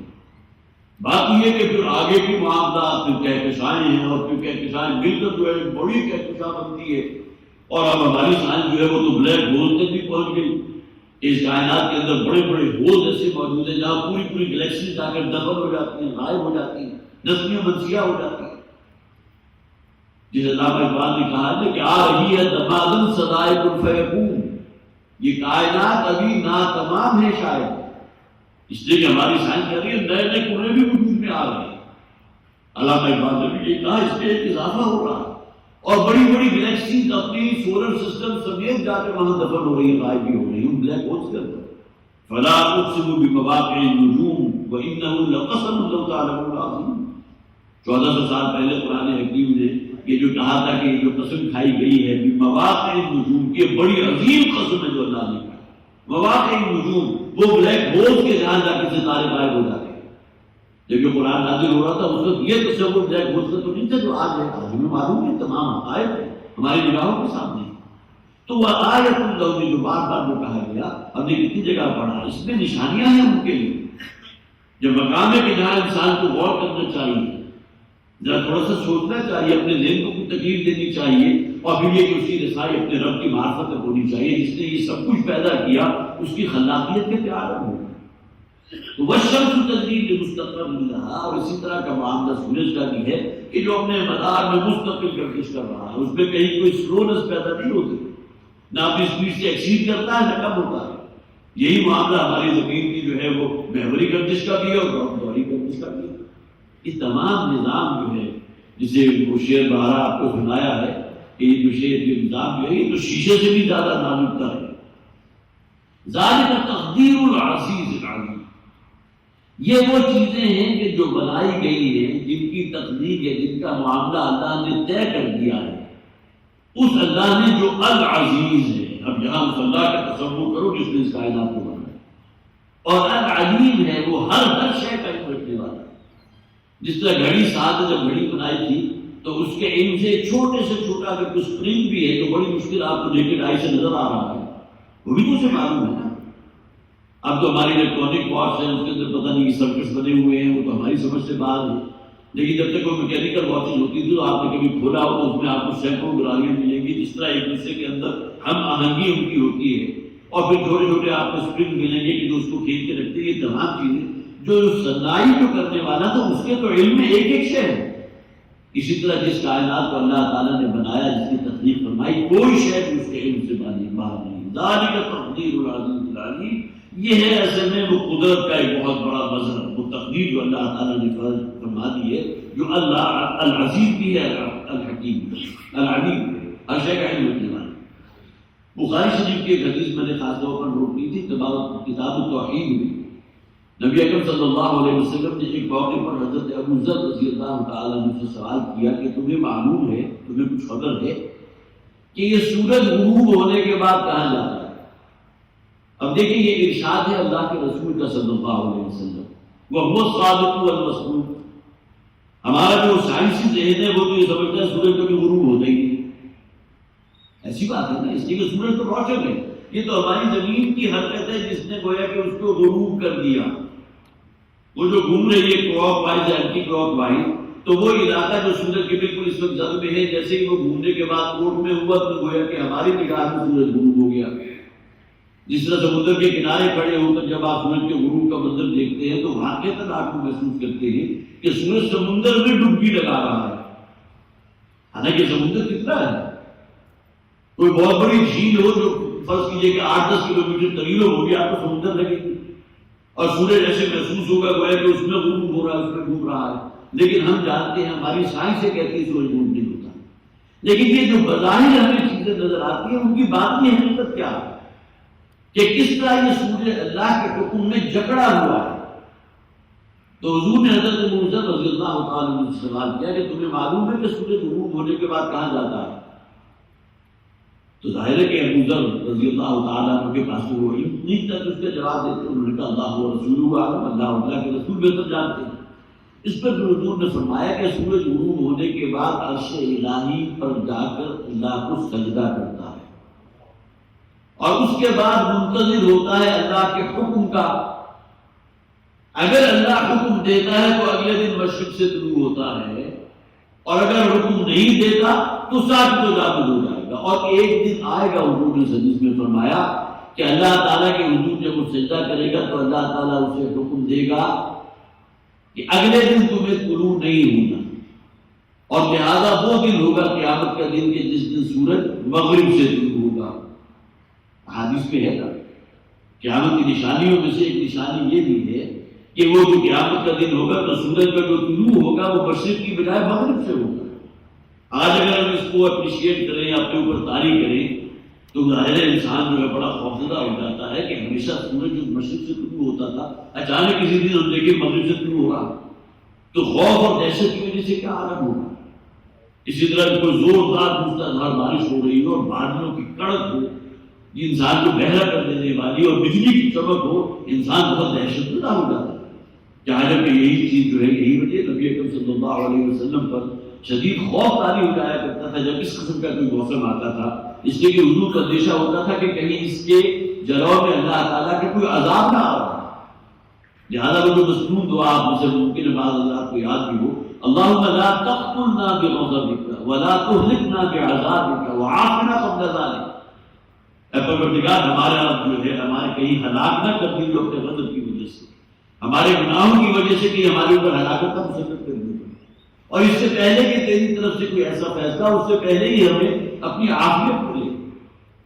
بات یہ ہے کہ پھر آگے کی معاملات پھر کہکشائیں ہیں، اور پھر کہکشائیں مل کر جو ہے ایک بڑی کہکشاں بنتی ہے، اور اب ہماری سائنس جو ہے وہ تو بلیک ہول تک بھی پہنچ گئی۔ اس کائنات کے اندر بڑے بڑے ہول ایسے موجود ہیں جہاں پوری پوری گلیکسی جا کر دفن ہو جاتی ہیں، غائب ہو جاتی ہیں، نسلیاں منسیہ ہو جاتی ہیں۔ جس علامہ اقبال نے کہا ہے کہ آ رہی ہے دمادم صدائے کن فیکون، یہ کائنات ابھی ناتمام ہے شاید، اس لیے کہ ہماری سائنس کہہ رہی ہے نئے نئے کونے بھی وجود میں آ رہے ہیں۔ علامہ اقبال نے بھی یہ کہا اس میں ایک اضافہ ہو رہا ہے، اور بڑی بڑی گلیکسیز اپنی سولر سسٹم سمیت جا کے وہاں دفن ہو رہی ہیں، غائب بھی ہو رہی ہیں بلیک ہولز کے اندر۔ فلا اقسم بمواقع النجوم وانه لقسم لو تعلمون عظیم۔ 1400 سال پہلے قرآن حکیم نے یہ جو کہا تھا کہ یہ جو قسم کھائی گئی ہے بمواقع النجوم کی، بڑی عظیم قسم ہے جو اللہ نے کہا۔ مواقع النجوم وہ بلیک ہولز کے جہاں جا کے ستارے غائب ہو جاتے ہیں۔ جب قرآن نازل ہو رہا تھا اس وقت یہ تصور بلیک ہولز کا تو نہیں تھا جو آج ہے، آج ہمیں معلوم ہے تمام حقائق ہے ہماری نگاہوں کے سامنے۔ تو وہ آیت اللہ جو بار بار جو کہا گیا ہم نے کتنی جگہ پڑھا، اس میں نشانیاں ہیں ان کے لیے۔ جب مقام ہے کہ جہاں انسان کو غور کرنا چاہیے، ذرا تھوڑا سا سوچنا چاہیے، اپنے ذہن کو کچھ تکلیف دینی چاہیے، اور پھر یہ کہ اس کی رسائی اپنے رب کی معرفت تک ہونی چاہیے جس نے یہ سب کچھ پیدا کیا، اس کی خلاقیت کے پیار ہو۔ تو والشمس تجری لمستقر لہا، اور اسی طرح کا معاملہ سورج کا بھی ہے کہ جو اپنے مدار میں مستقل گردش کر رہا ہے، اس میں کہیں کوئی سلونس پیدا نہیں ہوتی، نہ اپنی اسپیڈ سے ایکسیڈ کرتا ہے نہ کم ہوتا ہے۔ یہی معاملہ ہماری زمین کی جو ہے وہ محوری گردش کا بھی ہے اور دوہری گردش کا بھی ہے۔ یہ تمام نظام جو ہے، جسے وہ شعر بارہ آپ کو سنایا ہے کہ یہ جو شعر جو نظام جو ہے یہ تو شیشے سے بھی زیادہ نازک ہے۔ ذالک تقدیر العزیز العلیم، یہ وہ چیزیں ہیں کہ جو بنائی گئی ہیں، جن کی تقدیر ہے، جن کا معاملہ اللہ نے طے کر دیا ہے، اس اللہ نے جو العزیز ہے۔ اب یہاں اس اللہ کا تصور کرو جس نے اس کائنات کو بنایا، اور العلیم ہے، وہ ہر شے کا علم رکھنے والا ہے۔ جس طرح گھڑی ساتھ جب گھڑی بنائی تھی تو اس کے علم سے چھوٹے سے چھوٹا اگر کوئی اسپرنگ بھی ہے تو بڑی مشکل آپ کو نیکڈ آئی سے نظر آ رہا ہے، وہ بھی تو اسے معلوم ہے نا۔ اب تو ہماری الیکٹرانک واچ ہے، اس کے اندر پتہ نہیں سرکٹس بنے ہوئے ہیں، وہ تو ہماری سمجھ سے باہر ہے، لیکن جب تک کوئی میکینیکل واچز ہوتی تھی تو آپ نے کبھی کھولا ہو تو اس میں آپ کو سینکڑوں گراریاں ملیں گی، جس طرح ایک دوسرے کے اندر ہم آہنگی ان کی ہوتی ہے، اور پھر چھوٹے چھوٹے آپ کو اسپرنگ ملیں گے کہ جو اس کو کھینچ کے رکھتے ہیں۔ یہ تمام چیزیں جو صنائی جو کرنے والا تھا اس کے تو علم میں ایک ایک شے ہے۔ اسی طرح جس کائنات کو اللہ تعالیٰ نے بنایا، جس کی تخلیق فرمائی، کوئی شے بھی اس کے علم سے باہر نہیں۔ ذالک تقدیر العزیز العلیم، یہ ہے اصل میں وہ قدرت کا ایک بہت بڑا مظہر، وہ تقدیر جو اللہ تعالیٰ نے فرما دی ہے، جو اللہ العزیز بھی ہے، الحکیم بھی ہے، العلیم بھی ہے، ہر شے کا علم رکھنے والا۔ بخاری شریف کی ایک حدیث میں نے خاص طور پر نوٹ کی تھی، کتاب التوحید میں نبی اکرم صلی اللہ علیہ وسلم نے ایک موقع پر حضرت ابو ذر رضی اللہ تعالیٰ عنہ سے سوال کیا کہ تمہیں معلوم ہے، تمہیں کچھ خبر ہے کہ یہ سورج غروب ہونے کے بعد کہاں جاتا ہے؟ اب دیکھیں یہ ارشاد ہے اللہ کے رسول کا صلی اللہ علیہ وسلم، وہ الصادق والمصدوق۔ ہمارا جو سائنسی ذہن ہے وہ تو یہ سمجھتا ہے سورج کبھی غروب ہوتا ہی نہیں، ایسی بات ہے نا، اس لیے کہ سورج تو روشن ہے، یہ تو ہماری زمین کی حرکت ہے جس نے گویا کہ اس کو غروب کر دیا۔ وہ جو گھوم رہی ہے clockwise anticlockwise, تو وہ علاقہ جو سورج کے بالکل اس وقت زد میں ہے، جیسے ہی وہ گھومنے کے بعد کوٹ میں ہوا تو گویا کہ ہماری نگاہ میں سورج غروب ہو گیا۔ جس طرح سمندر کے کنارے کھڑے ہو کر جب آپ سورج کے غروب کا منظر دیکھتے ہیں تو واقعتاً آپ کو محسوس کرتے ہیں کہ سورج سمندر میں ڈبکی لگا رہا ہے، حالانکہ سمندر کتنا ہے، کوئی بہت بڑی جھیل ہو جو فرض کیجئے کہ 8-10 کلومیٹر طویل ہوگی، آپ کو سمندر لگے گی، اور سورج ایسے محسوس ہوگا گویا کہ اس میں غروب ہو رہا ہے، اس میں ڈوب رہا ہے۔ لیکن ہم جانتے ہیں، ہماری سائنس سے کہتی ہے سورج غروب نہیں ہوتا، لیکن یہ جو بظاہر ہمیں چیزیں نظر آتی ہیں ان کی باطنی حقیقت کیا ہے کہ کس طرح یہ سورج اللہ کے حکم میں جکڑا ہوا ہے۔ تو حضور نے حضرت ابو ذر رضی اللہ تعالیٰ عنہ سے سوال کیا کہ تمہیں معلوم ہے کہ سورج غروب ہونے کے بعد کہاں جاتا ہے؟ تو ظاہر ہے کہ ابو ذر رضی اللہ تعالیٰ عنہ کے پاس وہ علم نہیں تھا کہ اس کا جواب دیتے. انہوں نے کہا اللہ و رسولہ عالم، اللہ کے رسول بہتر جانتے ہیں. اس پر حضور نے فرمایا کہ سورج غروب ہونے کے بعد عرش الہی پر جا کر اللہ کو سجدہ کرتا ہے اور اس کے بعد منتظر ہوتا ہے اللہ کے حکم کا. اگر اللہ حکم دیتا ہے تو اگلے دن مشرق سے طلوع ہوتا ہے، اور اگر حکم نہیں دیتا تو ساتھ تو جابد ہو جائے گا. اور ایک دن آئے گا، حضور نے حدیث میں فرمایا کہ اللہ تعالیٰ کے حضور جب وہ سجدہ کرے گا تو اللہ تعالیٰ اسے حکم دے گا کہ اگلے دن تمہیں طلوع نہیں ہونا، اور لہذا وہ دن ہوگا قیامت کا دن کہ جس دن سورج مغرب سے طلوع ہوگا. حدیث میں ہے نا قیامت کی نشانیوں میں سے ایک نشانی یہ بھی ہے کہ وہ جو قیامت کا دن ہوگا تو سورج کا جو طلوع ہوگا وہ مشرق کی بجائے مغرب سے ہوگا. آج اگر ہم اس کو اپریشیٹ کریں، اپنے اوپر طاری کریں، تو ظاہر انسان جو ہے بڑا خوفزدہ ہو جاتا ہے کہ ہمیشہ سورج جو مشرق سے طلوع ہوتا تھا اچانک کسی دن ہم دیکھیں مغرب سے طلوع ہو رہا، تو خوف اور دہشت کی وجہ سے کیا عالم ہوگا. اسی طرح کوئی زوردار موسلادھار بارش ہو رہی ہو اور بادلوں کی کڑک ہو یہ انسان کو بہرا کر دینے والی، اور بجلی کی چمک ہو، انسان بہت دہشت زدہ ہو جاتا ہے. جہاں کہ یہی چیز جو ہے، یہی وجہ نبی اکرم صلی اللہ علیہ وسلم پر شدید خوف طاری ہو جایا کرتا تھا جب اس قسم کا کوئی موسم آتا تھا، اس لیے کہ حضور کا اندیشہ ہوتا تھا کہ کہیں اس کے جلوہ میں اللہ تعالیٰ کے کوئی عذاب نہ آ رہا. لہٰذا وہ جو مسنون دعا آپ میں سے ممکن ہے بعض حضرات کو یاد بھی ہو، اللہم لا تقتلنا بغضبک ولا تہلکنا بعذابک وعافنا قبل ذلک. اے پروردگار ہمارے آپ جو ہے ہمارے کہیں ہلاک نہ کر دیجیے اپنے غضب کی وجہ سے، ہمارے گناہوں کی وجہ سے کہ ہمارے اوپر ہلاکت کا مسلط کر دیجیے، اور اس سے پہلے کہ تیری طرف سے کوئی ایسا فیصلہ اس سے پہلے ہی ہمیں اپنی عافیت کو لے.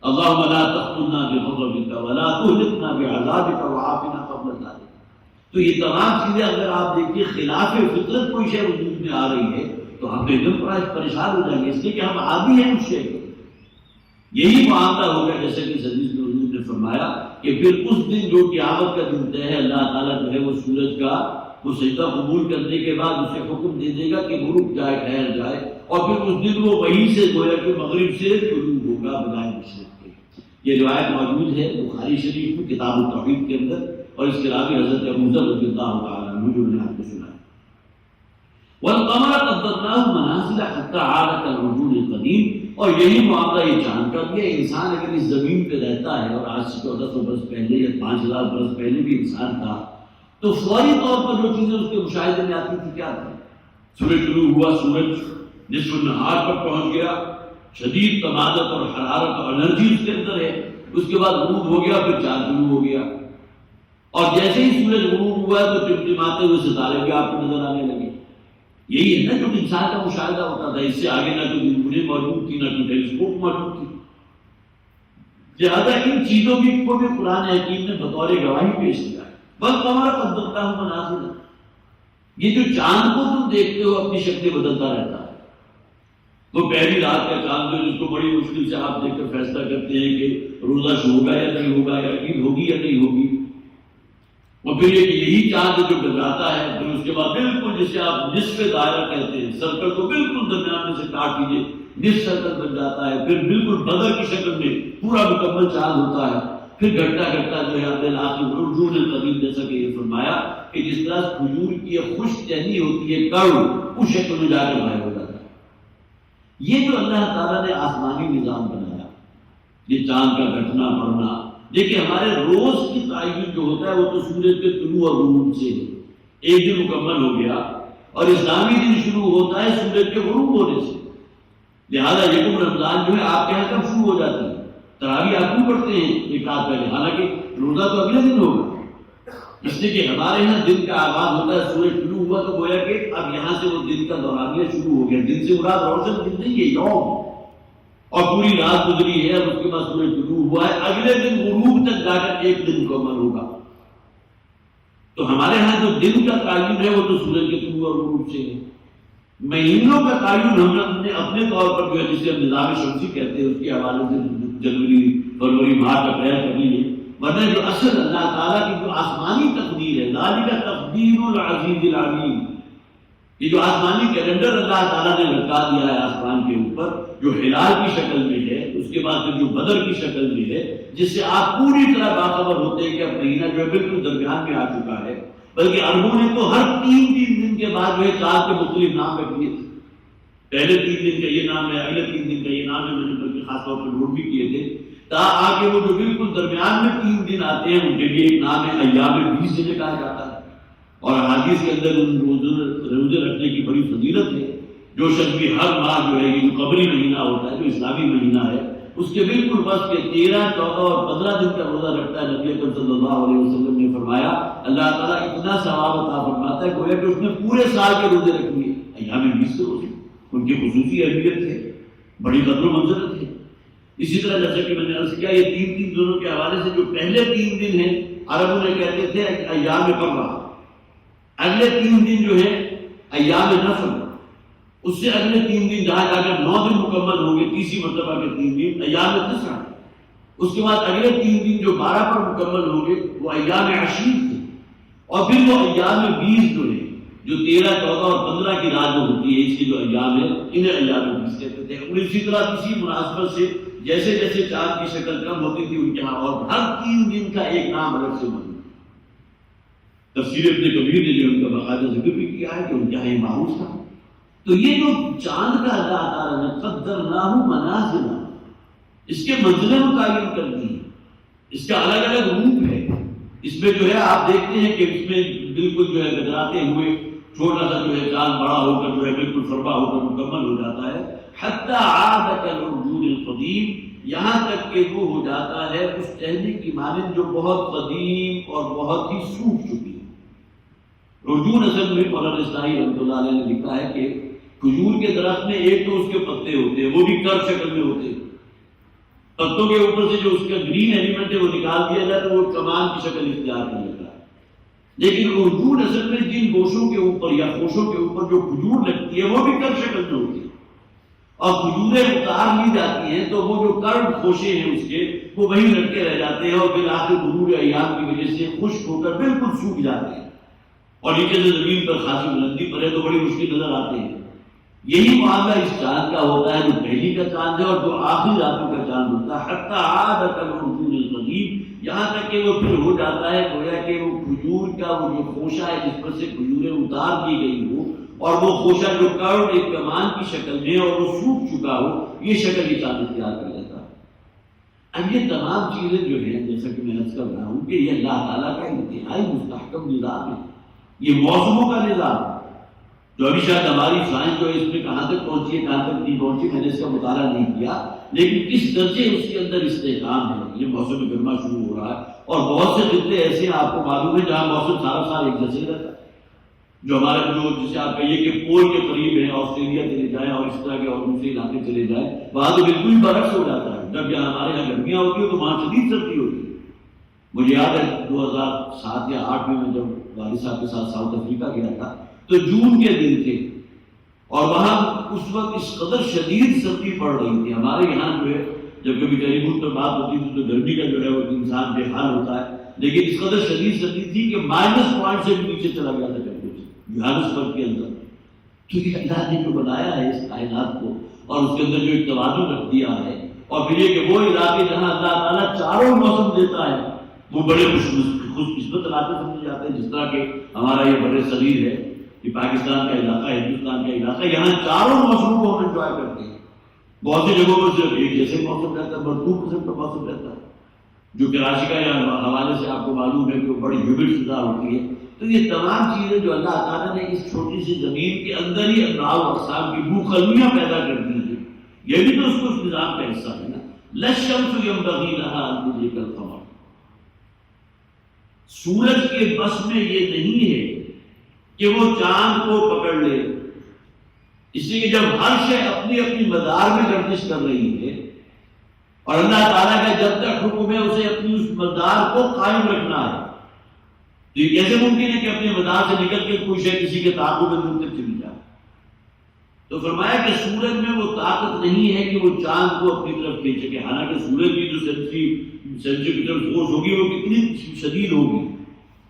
اللہم لا تقتلنا بغضبک ولا تہلکنا بعذابک وعافنا قبل ذلک. تو یہ تمام چیزیں اگر آپ دیکھیے خلاف فطرت کوئی شے وجود میں آ رہی ہے تو ہم ایک دم پریشان ہو جائیں گے، اس لیے کہ ہم عادی ہیں اس شے کے. یہی معاملہ ہوگا جیسے کہ حدیث میں حضور نے فرمایا کہ پھر اس دن جو قیامت کا دن طے ہے، اللہ تعالیٰ جو ہے وہ سورج کا وہ سجدہ قبول کرنے کے بعد اسے حکم دے دے گا کہ وہ رک جائے، ٹھہر جائے، اور پھر اس دن وہ وہیں سے گویا کہ مغرب سے طلوع ہوگا بجائے مشرق کے. یہ روایت موجود ہے بخاری شریف میں کتاب التوحید کے اندر، اور اس کے راوی حضرت ابو ذر رضی اللہ تعالیٰ عنہ جو نے آپ کو سنا ہے. وَالْقَمَرَ قَدَّرْنَاهُ مَنَازِلَ حَتَّىٰ عَادَ كَالْعُرْجُونِ الْقَدِيمِ. اور یہی معاملہ یہ چاند کا بھی ہے. انسان اگر اس زمین پہ رہتا ہے اور آج سے 1400 برس پہلے یا 5000 برس پہلے بھی انسان تھا تو فوری طور پر جو چیزیں اس کے مشاہدے میں آتی تھی کیا تھی؟ سورج طلوع ہوا، سورج نصف النہار پر پہنچ گیا، شدید تمادت اور حرارت اور انرجی اس کے اندر ہے، اس کے بعد غروب ہو گیا، پھر چاند طلوع ہو گیا، اور جیسے ہی سورج غروب ہوا تو ٹمٹماتے ہوئے ستارے بھی آپ کو نظر آنے لگے. یہی ہے نا جو انسان کا مشاہدہ ہوتا تھا. اس سے آگے نہ تو دنیا موجود تھی، نہ تو ٹیلیسکوپ موجود تھی. لہٰذا ان چیزوں کو بھی قرآن حکیم نے بطور گواہی پیش کیا. بس ہمارا قدرتاہ مناظر، یہ جو چاند کو تم دیکھتے ہو اپنی شکلیں بدلتا رہتا ہے. وہ پہلی رات کا چاند جو جس کو بڑی مشکل سے آپ دیکھ کر فیصلہ کرتے ہیں کہ روزہ ہوگا یا نہیں ہوگا، یا عید ہوگی یا نہیں ہوگی. اور پھر یہی چاند جو گزراتا ہے پھر اس کے بعد بالکل جسے آپ نصف دائرہ کہتے ہیں، سرکل کو بالکل درمیان میں سے کاٹ دیجیے، نصف سرکل بن جاتا ہے، پھر بالکل بدر کی شکل میں پورا مکمل چاند ہوتا ہے. پھر گھٹتا گھٹتا جو ہے اپنے علاقے عرجون القدیم جیسا کہ یہ فرمایا کہ جس طرح کھجور کی خشک ٹہنی ہوتی ہے کڑ، اس شکل میں جا کر غائب ہو جاتا ہے. یہ جو اللہ تعالیٰ نے آسمانی نظام بنایا، یہ چاند کا گھٹنا بڑھنا، دیکھیں ہمارے روز کی تعین جو ہوتا ہے وہ تو سورج کے طلوع اور غروب سے ہے. ایک دن مکمل ہو گیا اور اسلامی دن شروع ہوتا ہے سورج کے غروب ہونے سے. لہٰذا یکم رمضان جو ہے آپ کے یہاں کب شروع ہو جاتی ہے؟ تراویح آپ کیوں پڑھتے ہیں ایک رات پہلے، حالانکہ روزہ تو اگلے دن ہوگا. اس لیے کہ ہمارے یہاں دن کا آغاز ہوتا ہے، سورج شروع ہوا تو گویا کہ اب یہاں سے وہ دن کا دورانیہ شروع ہو گیا. دن سے مراد روشن دن نہیں ہے، یوم، اور پوری رات گزری ہے، اور اس کے بعد سورج شروع ہوا ہے، اگلے دن غروب تک جا کر ایک دن مکمل ہوگا. تو ہمارے ہاں جو دن کا تعین ہے وہ تو سورج کے طلوع اور غروب سے ہے. مہینوں کا تعین ہم نے اپنے طور پر جو ہے جسے ہم نظام شمسی کہتے ہیں اس کے حوالے سے جنوری، فروری، مارچ، اپریل کر لیے، ورنہ جو اصل اللہ تعالیٰ کی جو آسمانی تقدیر ہے، ذالک تقدیر العزیز العلیم، یہ جو آسمانی کیلنڈر اللہ تعالیٰ نے لٹکا دیا ہے آسمان کے اوپر، جو ہلال کی شکل میں ہے، اس کے بعد پھر جو بدر کی شکل میں ہے، جس سے آپ پوری طرح باخبر ہوتے ہیں کہ اب مہینہ جو ہے بالکل درمیان میں آ چکا ہے، بلکہ عربوں نے تو ہر 3 دن کے بعد جو ہے چاند کے مختلف نام رکھ دیے تھے. پہلے 3 دن کا یہ نام ہے، اگلے 3 دن کا یہ نام ہے، میں نے بلکہ خاص طور پر نوٹ بھی کیے تھے، تا آگے وہ جو بالکل درمیان میں 3 دن آتے ہیں ان کے لیے ایک نام ہے ایام بیس جنہیں کہا جاتا ہے. اور حدیث کے اندر ان روزے رکھنے کی بڑی فضیلت ہے. جو شخص بھی ہر ماہ جو ہے یہ جو قمری مہینہ ہوتا ہے، جو اسلامی مہینہ ہے، اس کے بالکل بس کے 13، 14 اور 15 دن کا روزہ رکھتا ہے، نبی اکرم صلی اللہ علیہ وسلم نے فرمایا اللہ تعالیٰ اتنا ثواب عطا فرماتا ہے گویا کہ اس نے پورے سال کے روزے رکھ لیے. ایام بیس کے روزے ان کی خصوصی اہمیت ہے، بڑی قدر و منزلت ہے. اسی طرح جیسے کہ میں نے عرض کیا، یہ 3 دنوں کے حوالے سے جو پہلے 3 دن ہیں عربوں نے کہتے تھے ایام قرہ، اگلے 3 دن جو ہے ایام نفل، اس سے اگلے 3 دن جہاں جا کر 9 دن مکمل ہوں گے، تیسری مرتبہ کے 3 دن ایام تسعہ. اس کے بعد اگلے 3 دن جو 12 پر مکمل ہوں گے وہ ایام عشیر تھے. اور پھر وہ ایام 20 جو ہے، جو 13، 14 اور 15 کی رات جو ہوتی ہے، اس کی جو ایام ہے انہیں ایام 20 کہتے تھے. اور اسی طرح کسی مناسبت سے جیسے جیسے چاند کی شکل کم ہوتی تھی ان کے ہاں اور ہر 3 دن کا ایک نام الگ سے موجود. تفسیر ابن کبیر نے جو ان کا باقاعدہ ذکر بھی کیا ہے کہ ان کے یہاں معروف تھا. تو یہ جو چاند کا اللہ تعالیٰ نے قدرناہ منازل، اس کے منزلیں متعین کر دی ہیں، اس کا الگ الگ روپ ہے. اس میں جو ہے آپ دیکھتے ہیں کہ اس میں بالکل جو ہے گزراتے ہوئے چھوٹا سا جو ہے چاند بڑا ہو کر جو ہے بالکل فربا ہو کر مکمل ہو جاتا ہے. حتی عاد کالعرجون القدیم، یہاں تک کہ وہ ہو جاتا ہے اس ٹہنی کی مانند جو بہت قدیم اور بہت ہی سوکھ چکی ہے. رجون اصل میں مولانا اسلامی رحمۃ اللہ علیہ نے لکھا ہے کہ کھجور کے درخت میں ایک تو اس کے پتے ہوتے ہیں، وہ بھی کرب شکل میں ہوتے ہیں. پتوں کے اوپر سے جو اس کا گرین ایلیمنٹ ہے وہ نکال دیا جائے تو وہ کمان کی شکل اختیار کر لیتا ہے. لیکن رجون اصل میں جن گوشوں کے اوپر یا خوشوں کے اوپر جو کھجور لگتی ہے وہ بھی کرب شکل میں ہوتی ہے. اور کھجوریں اتار لی جاتی ہیں تو وہ جو کرب خوشے ہیں اس کے وہ وہیں لٹکے رہ جاتے ہیں اور پھر آخر مرور ایام کی وجہ سے خشک ہو کر بالکل سوکھ جاتے ہیں اور نیچے سے زمین پر خاصی بلندی پر ہے تو بڑی مشکل نظر آتے ہیں. یہی معاملہ اس چاند کا ہوتا ہے جو پہلی کا چاند ہے اور جو آخری راتوں کا چاند ہوتا ہے. حتی عاد کالعرجون القدیم، یہاں تک کہ وہ پھر ہو جاتا ہے گویا کہ وہ کھجور کا وہ جو خوشہ ہے جس پر سے کھجوریں اتار دی گئی ہو اور وہ خوشہ جو کرڈ ایک کمان کی شکل میں اور وہ سوکھ چکا ہو، یہ شکل یہ چاند اختیار کر لیتا ہے. اب یہ تمام چیزیں جو ہیں جیسا کہ میں عرض کر رہا ہوں کہ یہ اللہ تعالیٰ کا انتہائی مستحکم نظام ہے. یہ موسموں کا نظام جو ابھی شاید ہماری سائنس جو ہے اس میں کہاں تک پہنچی ہے کہاں تک نہیں پہنچی میں نے اس کا مطالعہ نہیں کیا، لیکن کس درجے اس کے اندر استحکام ہے. یہ موسم گرما شروع ہو رہا ہے اور بہت سے خطے ایسے ہیں آپ کو معلوم ہے جہاں موسم سارا سال ایک جیسے رہتا ہے. جو ہمارے جو جسے آپ کہیے کہ پول کے قریب ہیں، آسٹریلیا چلے جائیں اور اس طرح کے اور دوسرے علاقے چلے جائیں، وہاں تو بالکل برعکس ہو جاتا ہے. جب یہاں ہمارے یہاں گرمیاں ہوتی ہیں تو وہاں شدید سردی ہوتی ہے. مجھے یاد ہے 2007 یا 2008 میں جب والد صاحب کے ساتھ ساؤتھ افریقہ گیا تھا تو جون کے دن تھے اور وہاں اس وقت اس قدر شدید سردی پڑ رہی تھی. ہمارے یہاں جو ہے جب کبھی ٹیلی فون پر بات ہوتی تھی تو گرمی کا جو ہے وہ انسان بے حال ہوتا ہے، لیکن اس قدر شدید سردی تھی کہ -. سے بھی نیچے چلا گیا تھا جوہانسبرگ کے اندر. تو یہ اللہ نے جو بنایا ہے اس کائنات کو اور اس کے اندر جو ایک توازن رکھ دیا ہے، اور پھر یہ کہ وہ علاقے جہاں اللہ تعالیٰ چاروں موسم دیتا ہے وہ بڑے خوش قسمت علاقے سمجھے جاتے ہیں. جس طرح کہ ہمارا یہ بر صغیر ہے، یہ پاکستان کا علاقہ ہے، ہندوستان کا علاقہ، یہاں چاروں موسموں کو ہم انجوائے کرتے ہیں. بہت سی جگہوں پر صرف ایک جیسے موسم رہتا ہے، مرطوب قسم کا موسم رہتا ہے، جو کراچی کا یا حوالے سے آپ کو معلوم ہے کہ وہ بڑی ہیومڈ فضا ہوتی ہے. تو یہ تمام چیزیں جو اللہ تعالیٰ نے اس چھوٹی سی زمین کے اندر ہی انواع و اقسام کی بوقلمیاں پیدا کر دی ہیں، یہ بھی تو اس کو اس نظام کا حصہ ہے نا. لَلشَّمْسُ يَنبَغِي لَهَا أَن تُدْرِكَ الْقَمَرَ، سورج کے بس میں یہ نہیں ہے کہ وہ چاند کو پکڑ لے، اس لیے کہ جب ہر شے اپنی اپنی مدار میں گردش کر رہی ہے اور اللہ تعالیٰ کا جب تک حکم ہے اسے اپنی اس مدار کو قائم رکھنا ہے، تو یہ کیسے ممکن ہے کہ اپنے مدار سے نکل کے کوئی شے کسی کے تعاقب میں دور تک چلی جائے. تو فرمایا کہ سورج میں وہ طاقت نہیں ہے کہ وہ چاند کو اپنی طرف کھینچے کہ حالانکہ سورج کی جو سینٹریپیٹل فورس ہوگی وہ کتنی شدید ہوگی،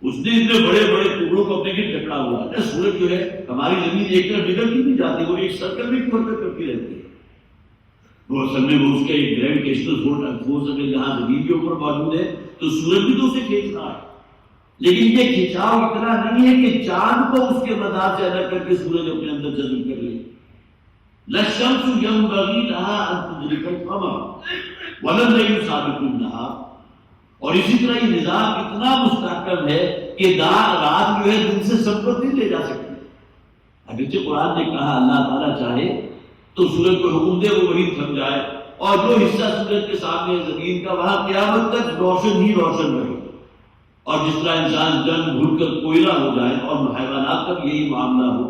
اس نے اتنے بڑے بڑے ٹکڑوں کو اپنے گرد جکڑا ہوا ہے. سورج جو ہے ہماری زمین ایک طرف نکلتی نہیں جاتی، وہ ایک سرکل میں کیوں حرکت کرتی رہتی ہے. وہ اصل میں وہ اس کے ایک گریویٹیشنل فورس اگر جہاں زمین کے اوپر موجود ہے تو سورج بھی تو اسے کھینچ رہا ہے. لیکن یہ کھینچاؤ اتنا نہیں ہے کہ چاند کو اس کے مدار سے الگ کر کے سورج اپنے اندر جذب کر لے. لَلشَّمْسُ يَنبَغِي لَهَا أَن تُدْرِكَ الْقَمَرَ وَلَللَّيْلُ سَابِقُ النَّهَارِ. اور اسی طرح یہ نظام اتنا مستحکم ہے کہ رات جو ہے دن سے سبقت نہیں لے جا سکتی. اگرچہ قرآن نے کہا اللہ تعالیٰ چاہے تو سورج کو حکم دے وہ وہی تھم جائے، اور جو حصہ سورج کے سامنے ہے زمین کا وہاں قیامت تک روشن ہی روشن رہے. اور جس طرح انسان جنگ بھول کر کوئلہ ہو جائے اور حیوانات کا بھی یہی معاملہ ہو،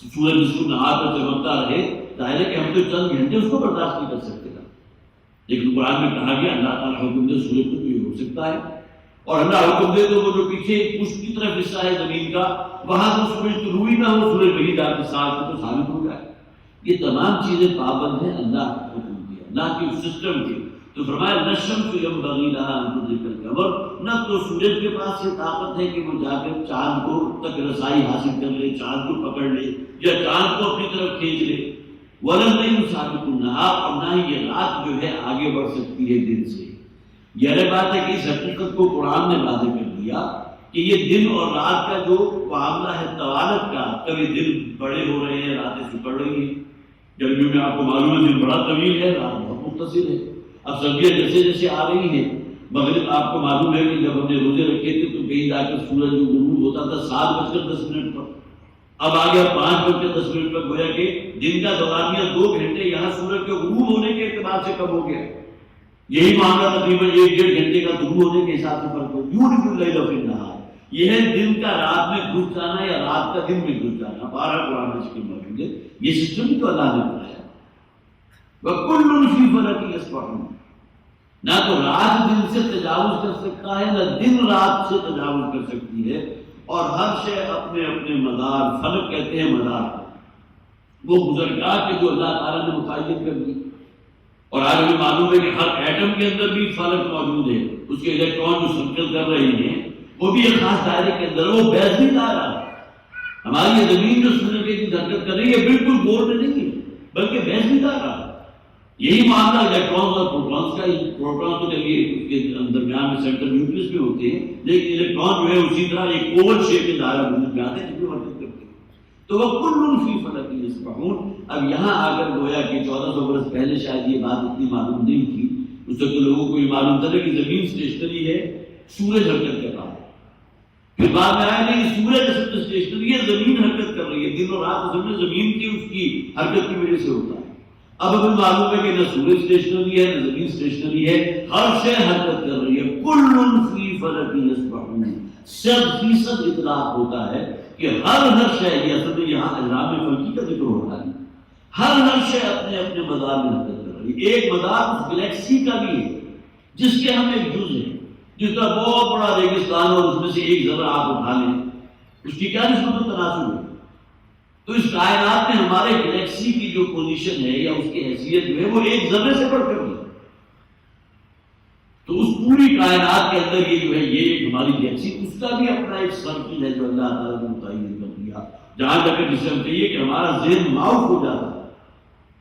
سورج اس کو نہار پر چمکتا رہے، ظاہر ہے کہ ہم تو چند گھنٹے اس کو برداشت نہیں کر سکتے گا. لیکن قرآن میں کہا گیا اللہ تعالیٰ حکم دے سورج کو بھی ہو سکتا ہے، اور اللہ حکم دے تو وہ جو پیچھے پشت کی طرف حصہ ہے زمین کا وہاں تو سورج طلوع ہی نہ ہو، سورج وہی جا کے ساتھ تو ثابت ہو جائے. یہ تمام چیزیں پابند ہیں اللہ نے حکم دیا، اللہ کے سسٹم کے. تو فرمایا نشمس ينبغي لها ان تدرك القمر، نہ تو سورج کے پاس یہ طاقت ہے کہ وہ جا کر چاند کو تک رسائی حاصل کر لے، چاند کو پکڑ لے یا چاند کو اپنی طرف کھینچ لے. وَلَلَّيْلُ سَابِقُ النَّهَارِ، اور نہ ہی یہ رات جو ہے آگے بڑھ سکتی ہے دن سے. یہ بات ہے کہ اس حقیقت کو قرآن نے واضح کر دیا کہ یہ دن اور رات کا جو معاملہ ہے طوالت کا، کبھی دن بڑے ہو رہے ہیں راتیں سکڑ رہی ہیں. گرمیوں میں آپ کو معلوم ہے دن بڑا طویل ہے، رات بہت مختصر ہے. اب سردیاں جیسے جیسے آ رہی ہیں، مغرب آپ کو معلوم ہے کہ جب ہم نے روزے رکھے تھے تو کہیں جا کر سورج جو غروب ہوتا تھا 7:10 پر، اب آ گیا 5:10 پر. گویا کہ دن کا دورانیہ 2 گھنٹے یہاں سورج کے غروب ہونے کے اعتبار سے کم ہو گیا. یہی معاملہ تقریباً 1-1.5 گھنٹے کا غروب ہونے کے حساب سے فرق ہو. یولج اللیل فی النہار، یہ ہے دن کا رات میں گھس جانا یا رات کا دن میں گھس جانا. 12 قرآن میں ذکر موجود ہے. یہ سسٹم بھی تو اللہ نے بنایا. وَكُلٌّ فِي فَلَكٍ يَسْبَحُونَ، نہ تو رات دن سے تجاوز کر سکتا ہے نہ دن رات سے تجاوز کر سکتی ہے، اور ہر شے اپنے اپنے مدار، فلک کہتے ہیں مدار، وہ گزرگاہ کے جو اللہ تعالیٰ نے متعین کر دی. اور آج ہمیں معلوم ہے کہ ہر ایٹم کے اندر بھی فلک موجود ہے. اس کے الیکٹران جو سرکل کر رہے ہیں وہ بھی ایک خاص دائرے کے اندر، وہ بیضوی دائرہ ہے. ہماری یہ زمین جو سورج کی حرکت کر رہی ہے بالکل گول میں نہیں ہے بلکہ بیضوی دائرہ ہے. یہی معاملہ الیکٹرانز اور پروٹونز کا. پروٹون تو چلیے اس کے درمیان میں سینٹرل نیوکلیس بھی ہوتے ہیں، لیکن الیکٹران جو ہے اسی طرح ایک اوول شیپ کے دائرہ میں آتے ہیں جس میں حرکت کرتے ہیں. تو وہ کل فی فلک یسبحون. اب یہاں آ کر گویا کہ 1400 برس پہلے شاید یہ بات اتنی معلوم نہیں تھی. اس وقت لوگوں کو یہ معلوم تھا کہ زمین اسٹیشنری ہے، سورج حرکت کر رہا ہے. پھر بعد میں آیا نہیں، سورج اصل اسٹیشنری ہے، زمین حرکت کر رہی ہے. دن اور رات اصل میں زمین کی اس کی حرکت کی وجہ سے ہوتا ہے. اب ہمیں معلوم ہے کہ نہ سورج اسٹیشنری ہے نہ زمین اسٹیشنری ہے، ہر شے حرکت کر رہی ہے. کل فی فلک یسبحون، 100% اطلاق ہوتا ہے کہ ہر شے، یہ اصل میں یہاں اجرام فلکی کا ذکر ہو رہا ہے، ہر شے اپنے اپنے مدار میں حرکت کر رہی ہے. ایک مدار اس گلیکسی کا بھی ہے جس کے ہم ایک جز ہیں. جس کا بہت بڑا ریگستان اور اس میں سے ایک ذرہ آپ اٹھا لیں، اس کی کیا نسبت و تناسب ہے. تو اس کائنات میں ہمارے گلیکسی کی جو پوزیشن ہے یا اس کی حیثیت جو ہے وہ ایک ذرے سے بڑھ کر ہے. تو اس پوری کائنات کے اندر یہ جو ہے یہ ہماری گلیکسی، اس کا بھی اپنا ایک سرکل ہے جو اللہ تعالیٰ نے متعین کر دیا. جہاں تک جسے ہم کہیے کہ ہمارا ذہن معاف ہو جاتا ہے،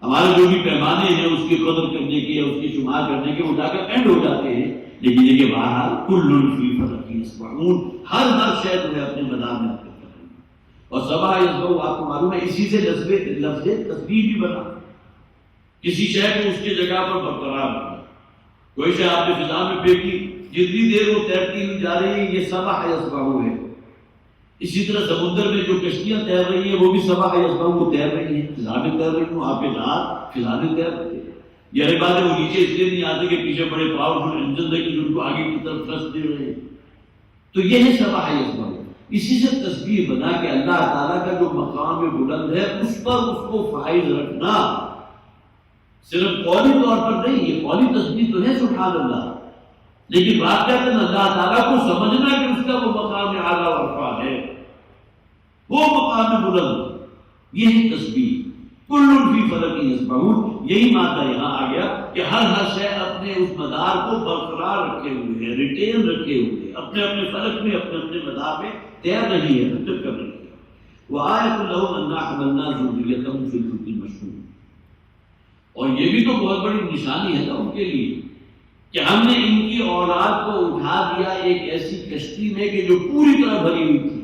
ہمارے جو بھی پیمانے ہیں اس کی قدر کرنے کے یا اس کی شمار کرنے کے وہ جا کر اینڈ ہو جاتے ہیں. لیکن یہ کہ بہرحال کل فی فلک یسبحون، ہر شے جو ہے اپنے مدار میں حرکت کر رہی ہے. اور سبح یسبح آپ کو معلوم ہے اسی سے لفظ تسبیح بھی بنا. کسی شے کو اس کی جگہ پر برقرار رکھنا. کوئی شے آپ نے فضا میں پھینکی، جتنی دیر وہ تیرتی ہوئی جا رہی ہے یہ سبح یسبح ہے. اسی طرح سمندر میں جو کشتیاں تیر رہی ہیں وہ بھی سبح یسبح کو تیر رہی ہیں، فضا میں تیر رہی ہوں. آپ کے جہاز فضا میں تیر رہے ہیں. یہ بات ہے وہ نیچے اس لیے نہیں آتے کہ پیچھے بڑے پاورفل انجن ہے کہ جو ان کو آگے کی طرف تھرسٹ دے رہے ہیں. تو یہ ہے سبح یسبح. اسی سے تسبیح بنا کہ اللہ تعالیٰ کا جو مقام بلند ہے اس پر اس کو فائز رکھنا، صرف قولی طور پر نہیں. یہ قولی تسبیح تو ہے سبحان اللہ، لیکن واقعہ اللہ تعالیٰ کو سمجھنا کہ اس کا وہ مقام اعلیٰ و ارفع ہے، وہ مقام بلند، یہ ہے تسبیح. کل فی فلک یسبحون. یہی مادہ یہاں آ گیا کہ ہر شے اپنے اس مدار کو برقرار رکھے ہوئے ہے، ریٹین رکھے ہوئے، اپنے اپنے فلک میں اپنے مدار میں تیر رہی ہے، حرکت کر رہی ہے۔ وآیۃ لہم انا حملنا ذریتہم فی الفلک المشحون، اور یہ بھی تو بہت بڑی نشانی ہے نا ان کے لیے کہ ہم نے ان کی اولاد کو اٹھا دیا ایک ایسی کشتی میں کہ جو پوری طرح بھری ہوئی تھی۔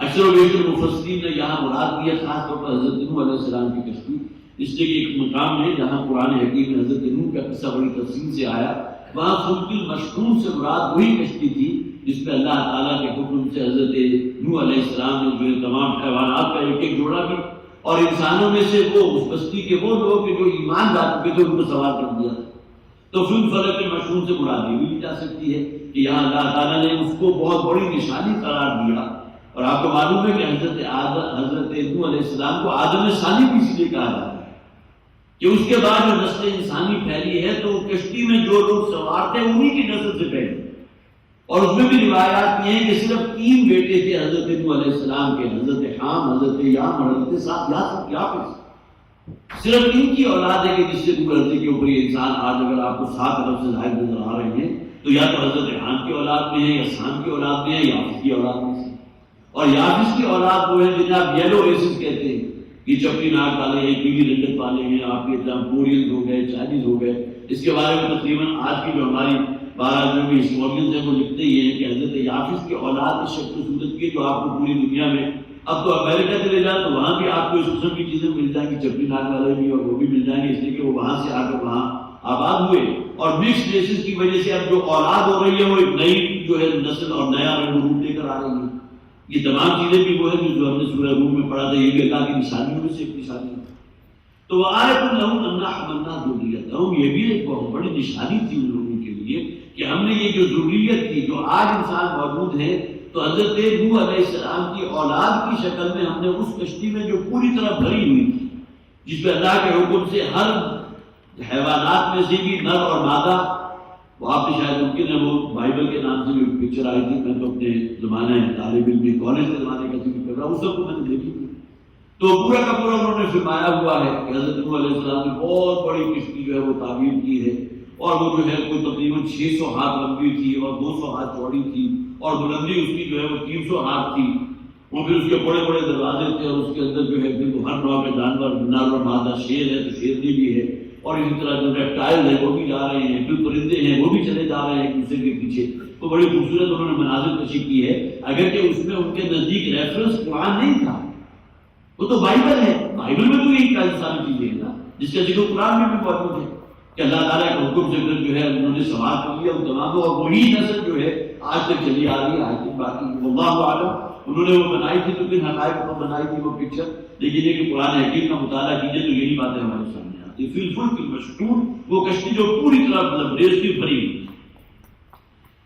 اکثر و بیشتر مفسرین نے یہاں مراد دیا خاص طور پر حضرت نوح علیہ السلام کی کشتی، اس لیے کہ ایک مقام ہے جہاں قرآن حکیم میں حضرت نوح کا قصہ بڑی تفصیل سے آیا، وہاں فلک المشحون سے مراد وہی کشتی تھی جس پہ اللہ تعالیٰ کے حکم سے حضرت نوح علیہ السلام نے جو تمام حیوانات کا ایک ایک جوڑا بھی اور انسانوں میں سے وہ اس بستی کے وہ لوگ جو ایمان لا چکے تھے ان کو سوار کر دیا۔ تو فی الفلک المشحون سے مراد یہ بھی لی جا سکتی ہے کہ یہاں اللہ تعالیٰ نے اس کو بہت بڑی نشانی قرار دیا، اور آپ کو معلوم ہے کہ حضرت نوح علیہ السلام کو آدم ثانی بھی اس لیے کہا جاتا ہے کہ اس کے بعد جو نسل انسانی پھیلی ہے تو کشتی میں جو لوگ سوار تھے انہی کی نسل سے پھیلی، اور اس میں بھی روایات یہ ہیں کہ صرف 3 بیٹے تھے حضرت نوح علیہ السلام کے، حضرت حام، حضرت یام اور حضرت یافس، صرف ان کی اولاد ہے کہ جس سے دھرتی کے اوپر یہ انسان آج اگر آپ کو 7 ارب سے زائد نظر آ رہے ہیں تو یا تو حضرت حام کی اولاد میں ہے یا سام کی اولاد میں ہے یا یافس کی اولاد میں سے، اور یافس کی اولاد وہ ہے جنہیں آپ یلو ریسز کہتے ہیں، یہ چپٹی ناک والے ہیں، پیلی رنگت والے ہیں، آپ کے کورین ہو گئے، چائنیز ہو گئے۔ اس کے بارے میں تقریباً آج کی جو ہماری 12 جو بھی ہسٹورینز ہیں وہ لکھتے ہی ہیں کہ حضرت یافس کی اولاد اس شکل و صورت کی جو آپ کو پوری دنیا میں، اب تو امریکہ چلے جائیں تو وہاں بھی آپ کو اس قسم کی چیزیں مل جائیں گی، چپٹی ناک والے بھی اور وہ بھی مل جائیں گے، اس لیے کہ وہ وہاں سے آ کر وہاں آباد ہوئے، اور مکس ریسز کی وجہ سے اب جو اولاد ہو رہی ہے وہ ایک نئی جو ہے نسل اور نیا رنگ روپ لے کر آ رہی ہے۔ یہ تمام چیزیں بھی وہ ہے جو ہم نے سورہ روم میں پڑھا تھا، یہ بھی اللہ کی نشانیوں میں سے ایک نشانی ہے۔ تو آیۃ لہم انا حملنا ذریتہم، یہ بھی ایک بہت بڑی نشانی تھی ان لوگوں کے لیے کہ ہم نے یہ جو ذریت تھی جو آج انسان موجود ہے، تو حضرت نوح علیہ السلام کی اولاد کی شکل میں ہم نے اس کشتی میں جو پوری طرح بھری ہوئی تھی، جس پہ اللہ کے حکم سے ہر حیوانات میں سے بھی نر اور مادہ، وہ آپ نے شاید ممکن ہے وہ بائبل کے نام سے جو پکچر آئی تھی، میں تو اپنے زمانے طالب علم کالج کے زمانے کا ذکر کر رہا ہوں، اس وقت میں نے دیکھی تھی، تو پورا کا پورا انہوں نے فرمایا ہوا ہے کہ حضرت نوح علیہ السلام نے بہت بڑی کشتی جو ہے وہ تعمیر کی ہے، اور وہ جو ہے کوئی تقریباً 600 ہاتھ لمبی تھی اور 200 ہاتھ چوڑی تھی، اور بلندی اس کی جو ہے وہ 300 ہاتھ تھی، وہ پھر اس کے بڑے بڑے دروازے تھے، اور اس کے اندر جو ہے پھر ہر نوع کے جانور، نر اور مادہ، شیر ہے تو شیرنی بھی ہے، اور اسی طرح جو ریپٹائل ہے وہ بھی جا رہے ہیں، پھر پرندے ہیں وہ بھی چلے جا رہے ہیں ایک دوسرے کے پیچھے، تو بڑی خوبصورت انہوں نے مناظر کشی کی ہے، اگرچہ اس میں ان کے نزدیک ریفرنس قرآن نہیں تھا، وہ تو بائبل ہے، بائبل میں تو یہی ساری چیزیں ہیں نا جس کا ذکر قرآن میں بھی موجود ہے کہ اللہ تعالیٰ کے حکم سے جو ہے انہوں نے سوار کر لیا ان تمام، اور وہی نسل جو ہے آج تک چلی آ رہی ہے، آج تک باقی واللہ اعلم انہوں نے وہ بنائی تھی تو کن حقائق کو بنائی تھی وہ پکچر، لیکن یہ کہ قرآن حکیم کا مطالعہ کیجیے تو یہی باتیں ہمارے سامنے آتی ہیں۔ فی الفلک المشحون، وہ کشتی جو پوری طرح لبریز کی بھری ہوئی،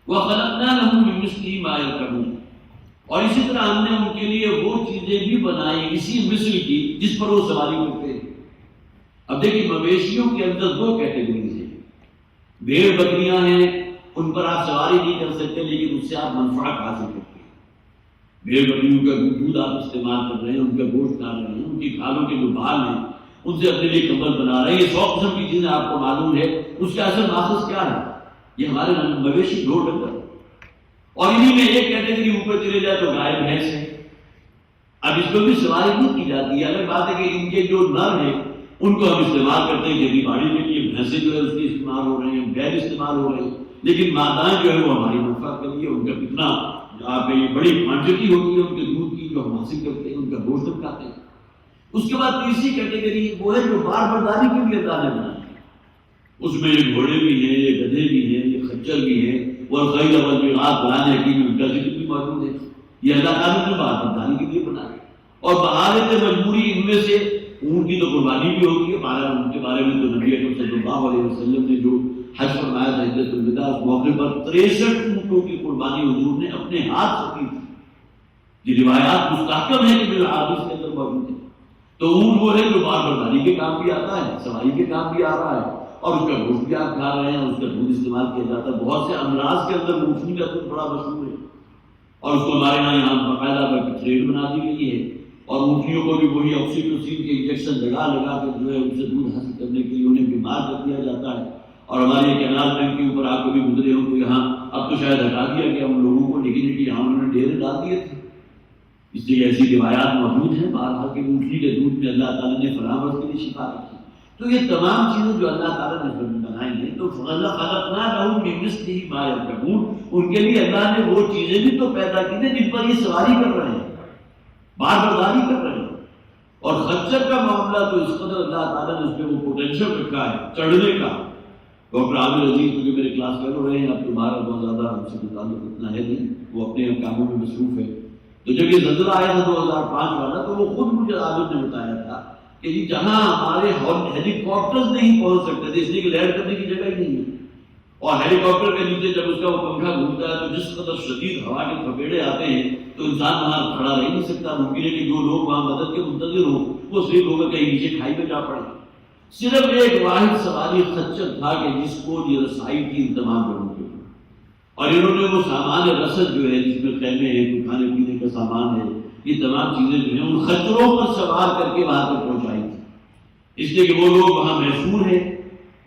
وخلقنا لهم من مثله ما يركبون، اور اسی طرح ہم نے ان کے لیے وہ چیزیں بھی بنائی اسی مثل کی جس پر وہ سواری کرتے ہیں۔ اب دیکھیں مویشیوں کے اندر 2 کیٹیگریز ہیں، بھیڑ بکریاں ہیں ان پر آپ سواری نہیں کر سکتے لیکن اس سے آپ منفعت حاصل کرتے ہیں، بھیڑ بکریوں کا دودھ آپ استعمال کر رہے ہیں، ان کا گوشت کھا رہے ہیں، ان کی کھالوں کے جو بال ہیں ان سے اپنے لیے کمبل بنا رہے ہیں، یہ 100 قسم کی چیزیں آپ کو معلوم ہے، اس کا اصل ماخذ کیا ہے؟ یہ ہمارے مویشی ڈھور ڈنگر، اور انہی میں ایک کیٹیگری اوپر چلے جائے تو گائے بھینس ہے، اب اس پر بھی سواری نہیں کی جاتی ہے، الگ بات ہے کہ ان کے جو نر ہیں ان کو ہم استعمال کرتے ہیں کھیتی باڑی کے لیے، بھینسیں جو ہے اس کے استعمال ہو رہے ہیں، بیل استعمال ہو رہے ہیں، لیکن مادائیں جو ہے وہ ہماری منفعت کے لیے، ان کا کتنا آپ یہ بڑی کوانٹٹی ہوتی ہے ان کے دودھ کی جو ہم حاصل کرتے ہیں، ان کا گوشت ہم کھاتے ہیں۔ اس کے بعد تیسری کیٹیگری وہ ہے جو بار برداری کے لیے اللہ نے بنائی ہے، اس میں یہ گھوڑے بھی ہیں، یہ گدھے بھی ہیں، یہ خچر بھی ہیں، والخیل والبغال قرآن حکیم میں ان کا ذکر بھی موجود ہے، یہ اللہ تعالیٰ نے بار برداری کے لیے بنایا، اور بحالت مجبوری ان میں سے اونٹ کی تو قربانی بھی ہوتی ہے، ان کے بارے میں تو نبی اکرم صلی اللہ علیہ وسلم نے جو حج فرمایا تھا حجۃ الوداع، اس موقع پر 63 اونٹوں کی قربانی حضور نے اپنے ہاتھ سے کی تھی، یہ روایات مستحکم ہے کہ بالحادث کے اندر موجود ہے۔ تو اونٹ وہ ہے جو بار برداری کے کام بھی آتا ہے، سواری کے کام بھی آ رہا ہے، اور اس کا گوشت بھی آپ کھا رہے ہیں، اس کا دودھ استعمال کیا جاتا ہے، بہت سے امراض کے اندر اونٹنی کا دودھ بڑا مشہور ہے، اور اس کو ہمارے یہاں باقاعدہ ٹریڈ بنا دی گئی ہے اور اونٹنیوں کو بھی وہی آکسیٹوسین کے انجیکشن لگا لگا کے جو ہے ان سے دودھ حاصل کرنے کے لیے انہیں بیمار کر دیا جاتا ہے. اور ہمارے ایک کینال بینک کے اوپر آپ کبھی گزرے ہوں تو یہاں اب تو شاید ہٹا دیا گیا ان لوگوں کو، لیکن یہاں انہوں نے ڈیرے ڈال دیے تھے. اس لیے ایسی روایات موجود ہیں بہرحال کہ اونٹنی کے دودھ میں اللہ تعالیٰ نے فراورت کے لیے شفا رکھی. تو یہ تمام چیزیں جو اللہ تعالیٰ نے بنائی ہیں تو خلقنا لهم من مثله ما يركبون، ان کے لیے اللہ نے وہ چیزیں بھی تو پیدا کی ہیں جن پر یہ سواری کر رہے ہیں، بار برداری کر رہے ہیں. اور خچر کا معاملہ تو اس قدر اللہ تعالیٰ نے اس پہ وہ پوٹینشیل رکھا ہے چڑھنے کا. ڈاکٹر عامر عزیز کیونکہ میرے کلاس فیلو رہے ہیں، اب تمہارا بہت زیادہ ہم سے تعلق اتنا ہے نہیں، وہ اپنے کاموں میں مصروف ہے. تو جب یہ زلزلہ آیا تھا 2005 والا تو وہ خود مجھے عامر نے بتایا تھا کہ جی جہاں ہمارے ہیلی کاپٹرز نہیں پہنچ سکتے تھے اس لیے کہ لینڈ کرنے کی جگہ ہی نہیں ہے، اور ہیلی کاپٹر کے نیچے جب اس کا وہ پنکھا گھومتا ہے تو جس قدر شدید ہوا کے تھپیڑے آتے ہیں تو انسان وہاں کھڑا رہ نہیں سکتا. ممکن ہے کہ جو لوگ وہاں مدد کے منتظر ہوں وہ صرف ہوگا کہیں نیچے کھائی میں جا پڑے. صرف ایک واحد سواری خچر تھا کہ جس کو یہ رسائی تھی ان تمام لوگوں کے، اور انہوں نے وہ سامان رسد جو ہے جس میں خیمے ہیں، کوئی کھانے پینے کا سامان ہے، یہ تمام چیزیں جو ہیں ان خچروں پر سوار کر کے وہاں تک پہنچائی تھی. اس لیے کہ وہ لوگ وہاں محفوظ ہیں.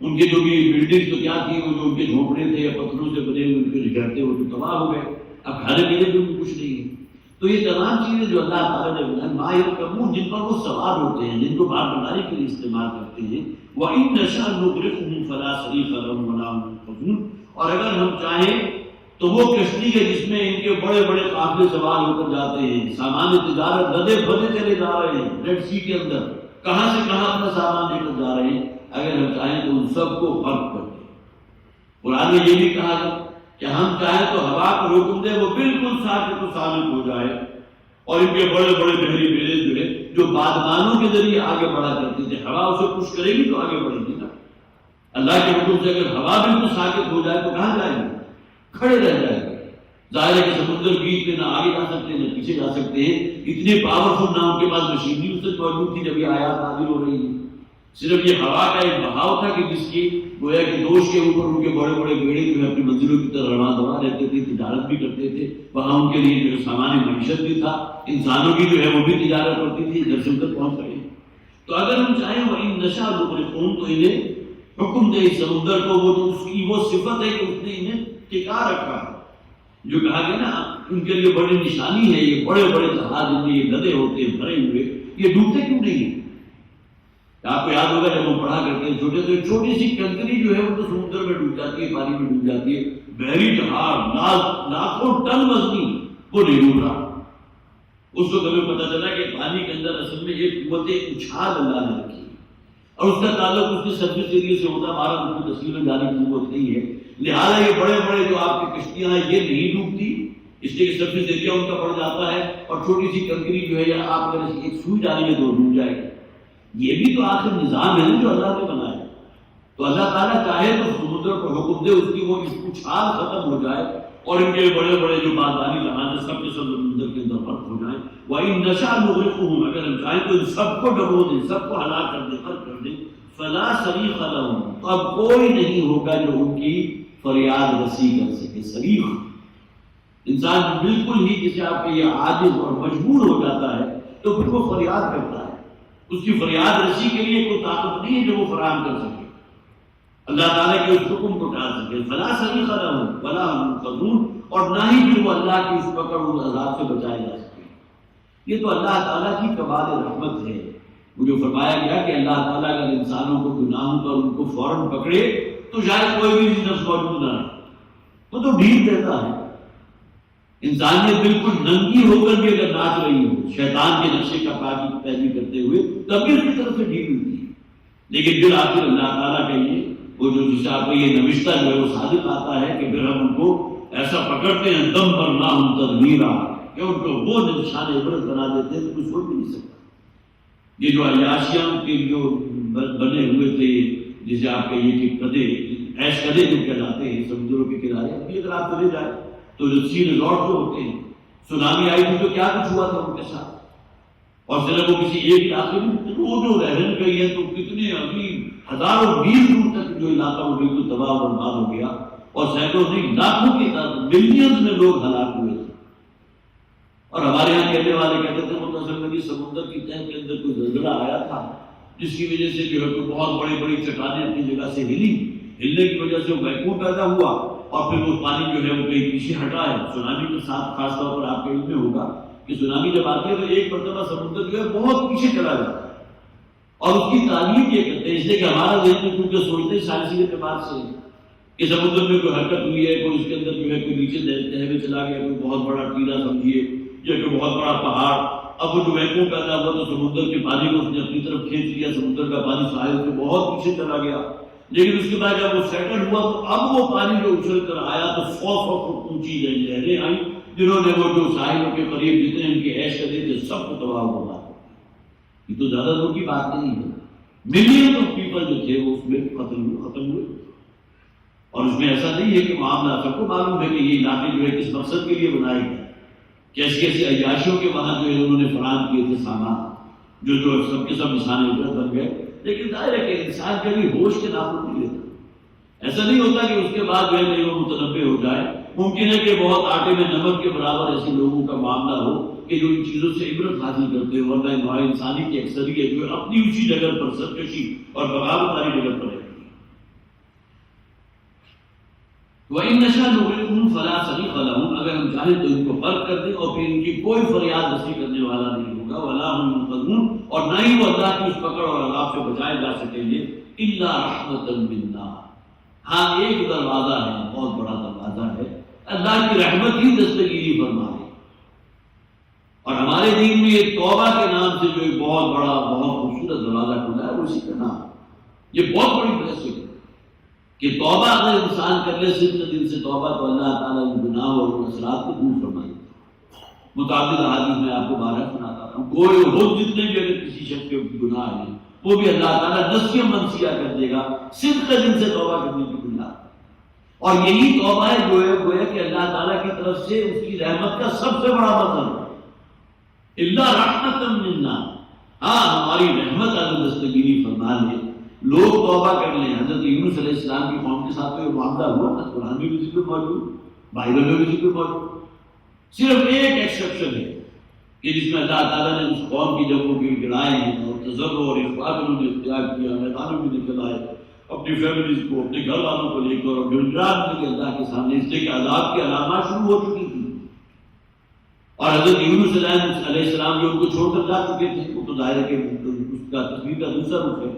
ان کے جو بھی بلڈنگ تو کیا تھی، وہ جو ان کے جھونپڑے تھے یا پتھروں سے بنے ہوئے ان کے گھر تھے وہ تو تباہ ہو گئے. اب کھانے پینے بھی کچھ نہیں ہے. تو یہ تمام چیزیں جو اللہ تعالیٰ نے بنائی ماہر کمون جن پر وہ سوار ہوتے ہیں، جن کو بار برداری کے لیے استعمال کرتے ہیں. وَإِن نَشَأْ نُغْرِقْهُمْ فَلَا صَرِيخَ لَهُمْ وَلَا هُمْ يُنقَذُونَ، اور اگر ہم چاہیں تو وہ کشتی ہے جس میں ان کے بڑے بڑے قافلے سوار ہو کر جاتے ہیں، سامان تجارت لدے بھدے چلے جا رہے ہیں ریڈ سی کے اندر، کہاں سے کہاں اپنا سامان لے کر جا رہے ہیں، اگر ہم چاہیں تو ان سب کو غرق کر دیں. قرآن میں یہ بھی کہا ہے کہ ہم چاہیں تو ہوا کو حکم دیں وہ بالکل ساکت و ثابت ہو جائے. اور ان کے بڑے بڑے بحری بیڑے جو ہے جو بادبانوں کے ذریعے آگے بڑھا کرتے تھے، ہوا اسے پش کرے گی تو آگے بڑھے گی نا. اللہ کے حکم سے اگر ہوا بالکل ساکت ہو جائے تو کہاں جائیں گے؟ کھڑے رہ جائیں گے. ظاہر ہے کہ سمندر بیچ میں نہ آگے جا سکتے نہ پیچھے جا سکتے ہیں. اتنے پاورفل نہ ان کے پاس مشینری اس سے موجود تھی جب یہ آیات نازل ہو رہی ہے. صرف یہ ہوا کا ایک بہاؤ تھا کہ جس کی گویا کہ دوش کے اوپر ان کے بڑے بڑے بیڑے جو ہے اپنی منزلوں کی طرح رواں دوا رہتے تھے، تجارت بھی کرتے تھے. وہاں ان کے لیے جو ہے سامان معیشت بھی تھا، انسانوں کی جو ہے وہ بھی تجارت کرتی تھی، ادھر سے ادھر پہنچ گئے. تو اگر ہم چاہیں وَإِن نَشَأْ نُغْرِقْهُمْ تو انہیں حکم دے اس سمندر کو، وہ تو اس کی وہ صفت ہے کہ اس نے انہیں ٹکا رکھا ہے. جو کہا گیا نا ان کے لیے بڑی نشانی ہے یہ بڑے بڑے جہاز جن میں یہ لدے ہوتے ہیں بھرے ہوئے، یہ ڈوبتے کیوں نہیں ہیں؟ آپ کو یاد ہوگا جب ہم پڑھا کرتے ہیں چھوٹے تو چھوٹی سی کنکری جو ہے وہ تو سمندر میں ڈوب جاتی ہے، پانی میں ڈوب جاتی ہے. بحری جہاز لاکھوں ٹن وزنی وہ نہیں ڈوب رہا. اس وقت ہمیں پتہ چلا کہ پانی کے اندر اصل میں ایک قوت اچھال اللہ نے رکھی ہے اور اس کا تعلق اس کے سرفیس ایریا سے ہوتا ہے. ہمارا اس کو تصویر میں جانے کی ضرورت نہیں ہے. لہٰذا یہ بڑے بڑے جو آپ کی کشتیاں ہیں یہ نہیں ڈوبتی، اس لیے کہ سرفیس ایریا ان کا بڑھ جاتا ہے اور چھوٹی سی کنکری جو ہے یا آپ اگر ایک سوئی ڈالیں گے تو ڈوب جائے گا. یہ بھی تو آخر نظام ہے جو اللہ نے بنایا. تو اللہ تعالیٰ چاہے تو سمندر کو حکم دے اس کی وہ اچھال ختم ہو جائے اور ان کے بڑے بڑے جو بادبانی جہاز سب کے سب سمندر کے اندر غرق ہو جائیں. وَإِن نَشَأْ نُغْرِقْهُمْ، اگر ہم چاہیں تو ان سب کو ڈبو دیں، سب کو ہلاک کر دیں، غرق کر دیں. فَلَا صَرِيخَ لَهُمْ، تو اب کوئی نہیں ہوگا جو ان کی فریاد رسی کر سکے. صریخ انسان بالکل ہی جسے آپ کے یہ عاجز اور مجبور ہو جاتا ہے تو پھر وہ فریاد کرتا ہے. اس کی فریاد رسی کے لیے کوئی طاقت نہیں ہے جو وہ فراہم کر سکے، اللہ تعالیٰ کے اس حکم کو ٹال سکے. فلا صریخ لهم ولا هم ينقذون، اور نہ ہی پھر وہ اللہ کی اس پکڑ اور عذاب سے بچائے جا سکے. یہ تو اللہ تعالیٰ کی کمال رحمت ہے. وہ جو فرمایا گیا کہ اللہ تعالیٰ اگر انسانوں کو گناہوں پر ان کو فوراً پکڑے تو شاید کوئی بھی نفس موجود نہ رہے، وہ تو ڈھیل دیتا ہے. انسانیت بالکل ننگی ہو کر بھی اگر ناچ رہی ہو شیطان کے نقشے کا پاکی پیروی کرتے ہوئے تب بھی اس کی طرف سے ڈھیل ہوتی ہے. لیکن پھر آخر اللہ تعالیٰ کا یہ وہ جو جسے آپ کو یہ نوشتہ جو ہے وہ صادق آتا ہے کہ پھر ہم ان کو ایسا پکڑتے ہیں دم پر نہ ہم تدمیرا کہ ان کو وہ نشان عبرت بنا دیتے ہیں تو کوئی سوچ بھی نہیں سکتا. یہ جو عیاشیاں کے جو بنے ہوئے تھے جسے آپ کہیے کہ قدے ایش قدے جو کہلاتے ہیں سمندروں کے کنارے، ابھی اگر آپ چلے جائیں تو جو سی ریزورٹ جو ہوتے ہیں، سونامی آئی تھی تو کیا کچھ ہوا تھا ان کے ساتھ. اور صرف وہ کسی ایک علاقے میں وہ جو رہن گئی ہے تو کتنے عظیم ہزاروں میل دور تک جو علاقہ وہ بالکل تباہ و برباد ہو گیا اور سینکڑوں نہیں لاکھوں کی تعداد ملینز میں لوگ ہلاک ہوئے تھے. اور ہمارے یہاں کہنے والے کہتے تھے متصل نبی سمندر کی تہہ کے اندر کوئی زلزلہ آیا تھا جس کی وجہ سے جو ہے کوئی بہت بڑی بڑی چٹانیں اپنی جگہ سے ہلنے کی وجہ سے وہ ویکیوم پیدا ہوا اور پھر وہ پانی جو ہے وہ کہیں پیچھے ہٹا ہے. سونامی کے ساتھ خاص طور پر آپ کے علم میں ہوگا کہ سونامی جب آتی ہے تو ایک مرتبہ سمندر جو ہے بہت پیچھے چلا جاتا ہے اور اس کی تعلیم یہ کرتے ہیں اس لیے کہ ہمارا ذہن کیونکہ سوچتے سائنسی اعتبار سے کہ سمندر میں کوئی حرکت ہوئی ہے, کوئی اس کے اندر جو ہے کوئی نیچے تہہ میں چلا گیا, کوئی بہت بڑا ٹیلا سمجھیے یا کوئی بہت بڑا پہاڑ, اب وہ جو ویکیوم پیدا ہوا تو سمندر کے پانی کو اس نے اپنی طرف کھینچ لیا, سمندر کا پانی ساحل سے بہت پیچھے چلا گیا. لیکن اس کے بعد جب وہ سیٹل ہوا تو اب وہ پانی جو اچھل کر آیا تو 100 فٹ اونچی لہریں آئیں جنہوں نے وہ جو ساحلوں کے قریب جتنے ان کے عیش کرے تھے سب کو تباہ ہوا. یہ تو زیادہ دور کی بات نہیں ہے, ملین آف پیپل جو تھے وہ اس میں ختم ہوئے. اور اس میں ایسا نہیں ہے کہ معاملہ سب کو معلوم ہے کہ یہ علاقے جو ہے کس مقصد کے لیے بنائے گئے, کیسے کیسے عیاشیوں کے وہاں جو ہے انہوں نے فراہم کیے تھے سامان جو سب کے سب نشان عبرت بن گئے. لیکن ظاہر ہے کہ انسان کبھی ہوش کے نام نہیں لیتا. ایسا نہیں ہوتا کہ اس کے بعد جو ہے وہ متنبع ہو جائے. ممکن ہے کہ بہت آٹے میں نمک کے برابر ایسے لوگوں کا معاملہ ہو کہ جو ان چیزوں سے عبرت حاصل کرتے ہو, ورنہ نوع انسانی کی اکثریت جو ہے اپنی اسی جگہ پر سرکشی اور بغاوت والی جگہ پر رہتی ہے. وَإِن نَشَأْ نُغْرِقْهُمْ فَلَا صَرِيخَ لَهُمْ, اگر ہم چاہیں تو ان کو غرق کر دیں اور پھر ان کی کوئی فریاد رسی کرنے والا نہیں ہوگا. وَلَا هُمْ يُنقَذُونَ, اور نہ ہی وہ اللہ کی اس پکڑ اور عذاب سے بچائے جا سکیں گے. إِلَّا رَحْمَةً مِنَّا, ہاں ایک دروازہ ہے, بہت بڑا دروازہ ہے, اللہ کی رحمت ہی دستگیری فرما ہے. اور ہمارے دین میں یہ توبہ کے نام سے جو ایک بہت بڑا بہت خوبصورت دروازہ کھلا ہے وہ اسی کا نام. یہ بہت بڑی بحث ہے کہ توبہ اگر انسان کر لے صرف دل سے توبہ تو اللہ تعالیٰ ان گناہ اور اثرات کو دور فرمائے. متعدد احادیث میں آپ کو بارہ سناتا ہوں, کوئی ہو جتنے بھی اگر کسی شخص کے گناہ ہیں وہ بھی اللہ تعالیٰ نسیہ منسیہ کر دے گا صرف دل سے توبہ کرنے کی بنیاد. اور یہی توبہ ہے گویا کہ اللہ تعالیٰ کی طرف سے اس کی رحمت کا سب سے بڑا مظہر ہے. اللہ رحمت منا, ہاں ہماری رحمت اگر دستگیری فرما لے, لوگ توبہ کر لیں. حضرت یونس علیہ السلام کی قوم کے ساتھ یہ معاملہ ہوا تھا, قرآن میں بھی ذکر موجود, بائبل میں بھی ذکر موجود. صرف ایک ایکسیپشن ہے کہ جس میں اللہ تعالیٰ نے اس قوم کی جب وہ گڑائے ہیں اور تضرع اور اخلاق انہوں نے اختیار کیا, میدانوں میں نکل آئے اپنی فیملیز کو, اپنے گھر والوں کو لے کر, اور گنجرات میں اللہ کے سامنے اس لیے کہ عذاب کی علامات شروع ہو چکی تھی. اور حضرت یونس علیہ السلام جو ان کو چھوڑ کر جا چکے تھے, وہ تو ظاہر ہے کہ اس کا تصویر کا دوسرا رخ ہے.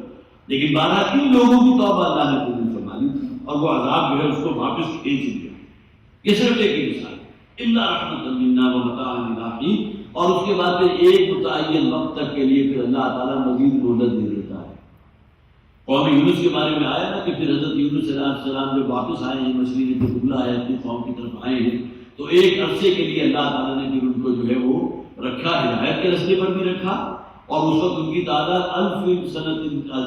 لیکن 12 لوگوں کی توبہ اللہ نے قبول فرما لی تھی اور وہ عذاب جو ہے اس کو واپس کھینچ لیا. یہ صرف ایک مثال ہے. الا رحمۃ منا ومتاعا للحین, اور اس کے بعد پھر ایک متعین وقت تک کے لیے پھر اللہ تعالیٰ مزید مہلت دے دیتا ہے. قوم یونس کے بارے میں آیا نا کہ پھر حضرت یونس علیہ السلام جب واپس آئے ہیں, مچھلی نے جو بگلا ہے اپنی قوم کی طرف آئے ہیں, تو ایک عرصے کے لیے اللہ تعالیٰ نے پھر ان کو جو ہے وہ رکھا, ہدایت کے رستے پر بھی رکھا. اور اس وقت ان کی تعداد 1000 سنت,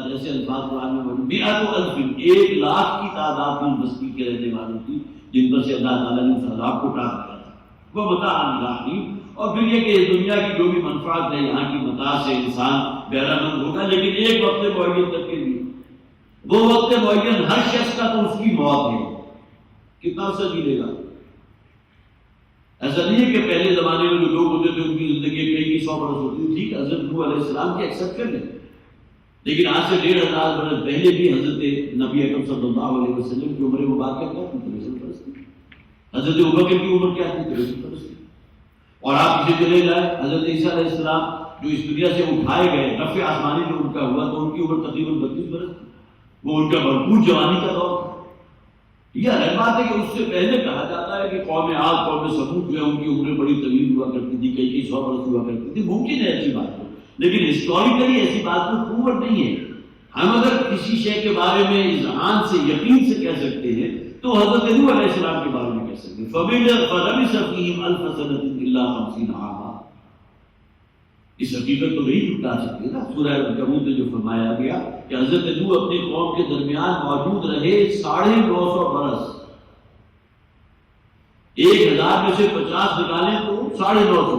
جیسے الفاظ قرآن میں موجود 100,000, 1,00,000 کی تعداد کی بستی کے رہنے والوں کی, جن پر سے اللہ تعالیٰ نے اس عذاب کو ٹال دیا تھا. وہ متاع للحین, اور پھر یہ کہ دنیا کی جو بھی منفعت ہے یہاں کی متاع سے انسان بہرہ مند ہوگا, لیکن ایک وقت معین تک کے لیے. وہ وقت معین ہر شخص کا تو اس کی موت ہے, کتنا عرصہ جی لے گا. ایسا نہیں ہے کہ پہلے زمانے میں جو لوگ ہوتے تھے ان کی زندگی کئی 100 برس ہوتی تھی, ٹھیک حضرت نوح علیہ السلام کی ایکسیپشن ہے. لیکن آج سے 1500 برس پہلے بھی حضرت نبی اکرم صلی اللہ علیہ وسلم کی عمر مبارکہ کیا تھی, 63 برس تھی. حضرت ابوبکر کی عمر کیا تھی, 63 برس تھی. اور آپ اسے چلے جائیں, حضرت عیسیٰ علیہ السلام جو اس دنیا سے اٹھائے گئے, رفع آسمانی جو ان کا ہوا تو ان کی عمر تقریباً 32 برس تھی. وہ ان کا بھرپور جوانی کا دور تھا. یہ الگ بات ہے کہ اس سے پہلے کہا جاتا ہے کہ قوم عاد, قوم سمود جو ہے ان کی عمریں بڑی طویل ہوا کرتی تھی, کئی 100 برس ہوا کرتی تھی. ممکن ہے ایسی بات ہو, لیکن ہسٹوریکلی ایسی بات کو پروف نہیں ہے. ہم اگر کسی شے کے بارے میں اذعان سے, یقین سے کہہ سکتے ہیں تو حضرت نوح علیہ السلام کے بارے میں کہہ سکتے ہیں. فَلَبِثَ فِيهِمْ 1000 سَنَةٍ إِلَّا 50 عاما. اس حقیقت کو نہیں جھٹلا سکتے نا. سورہ عنکبوت میں جو فرمایا گیا کہ حضرت نوح اپنی قوم کے درمیان موجود رہے 950 برس. 1000 میں سے 50 نکالیں تو 950.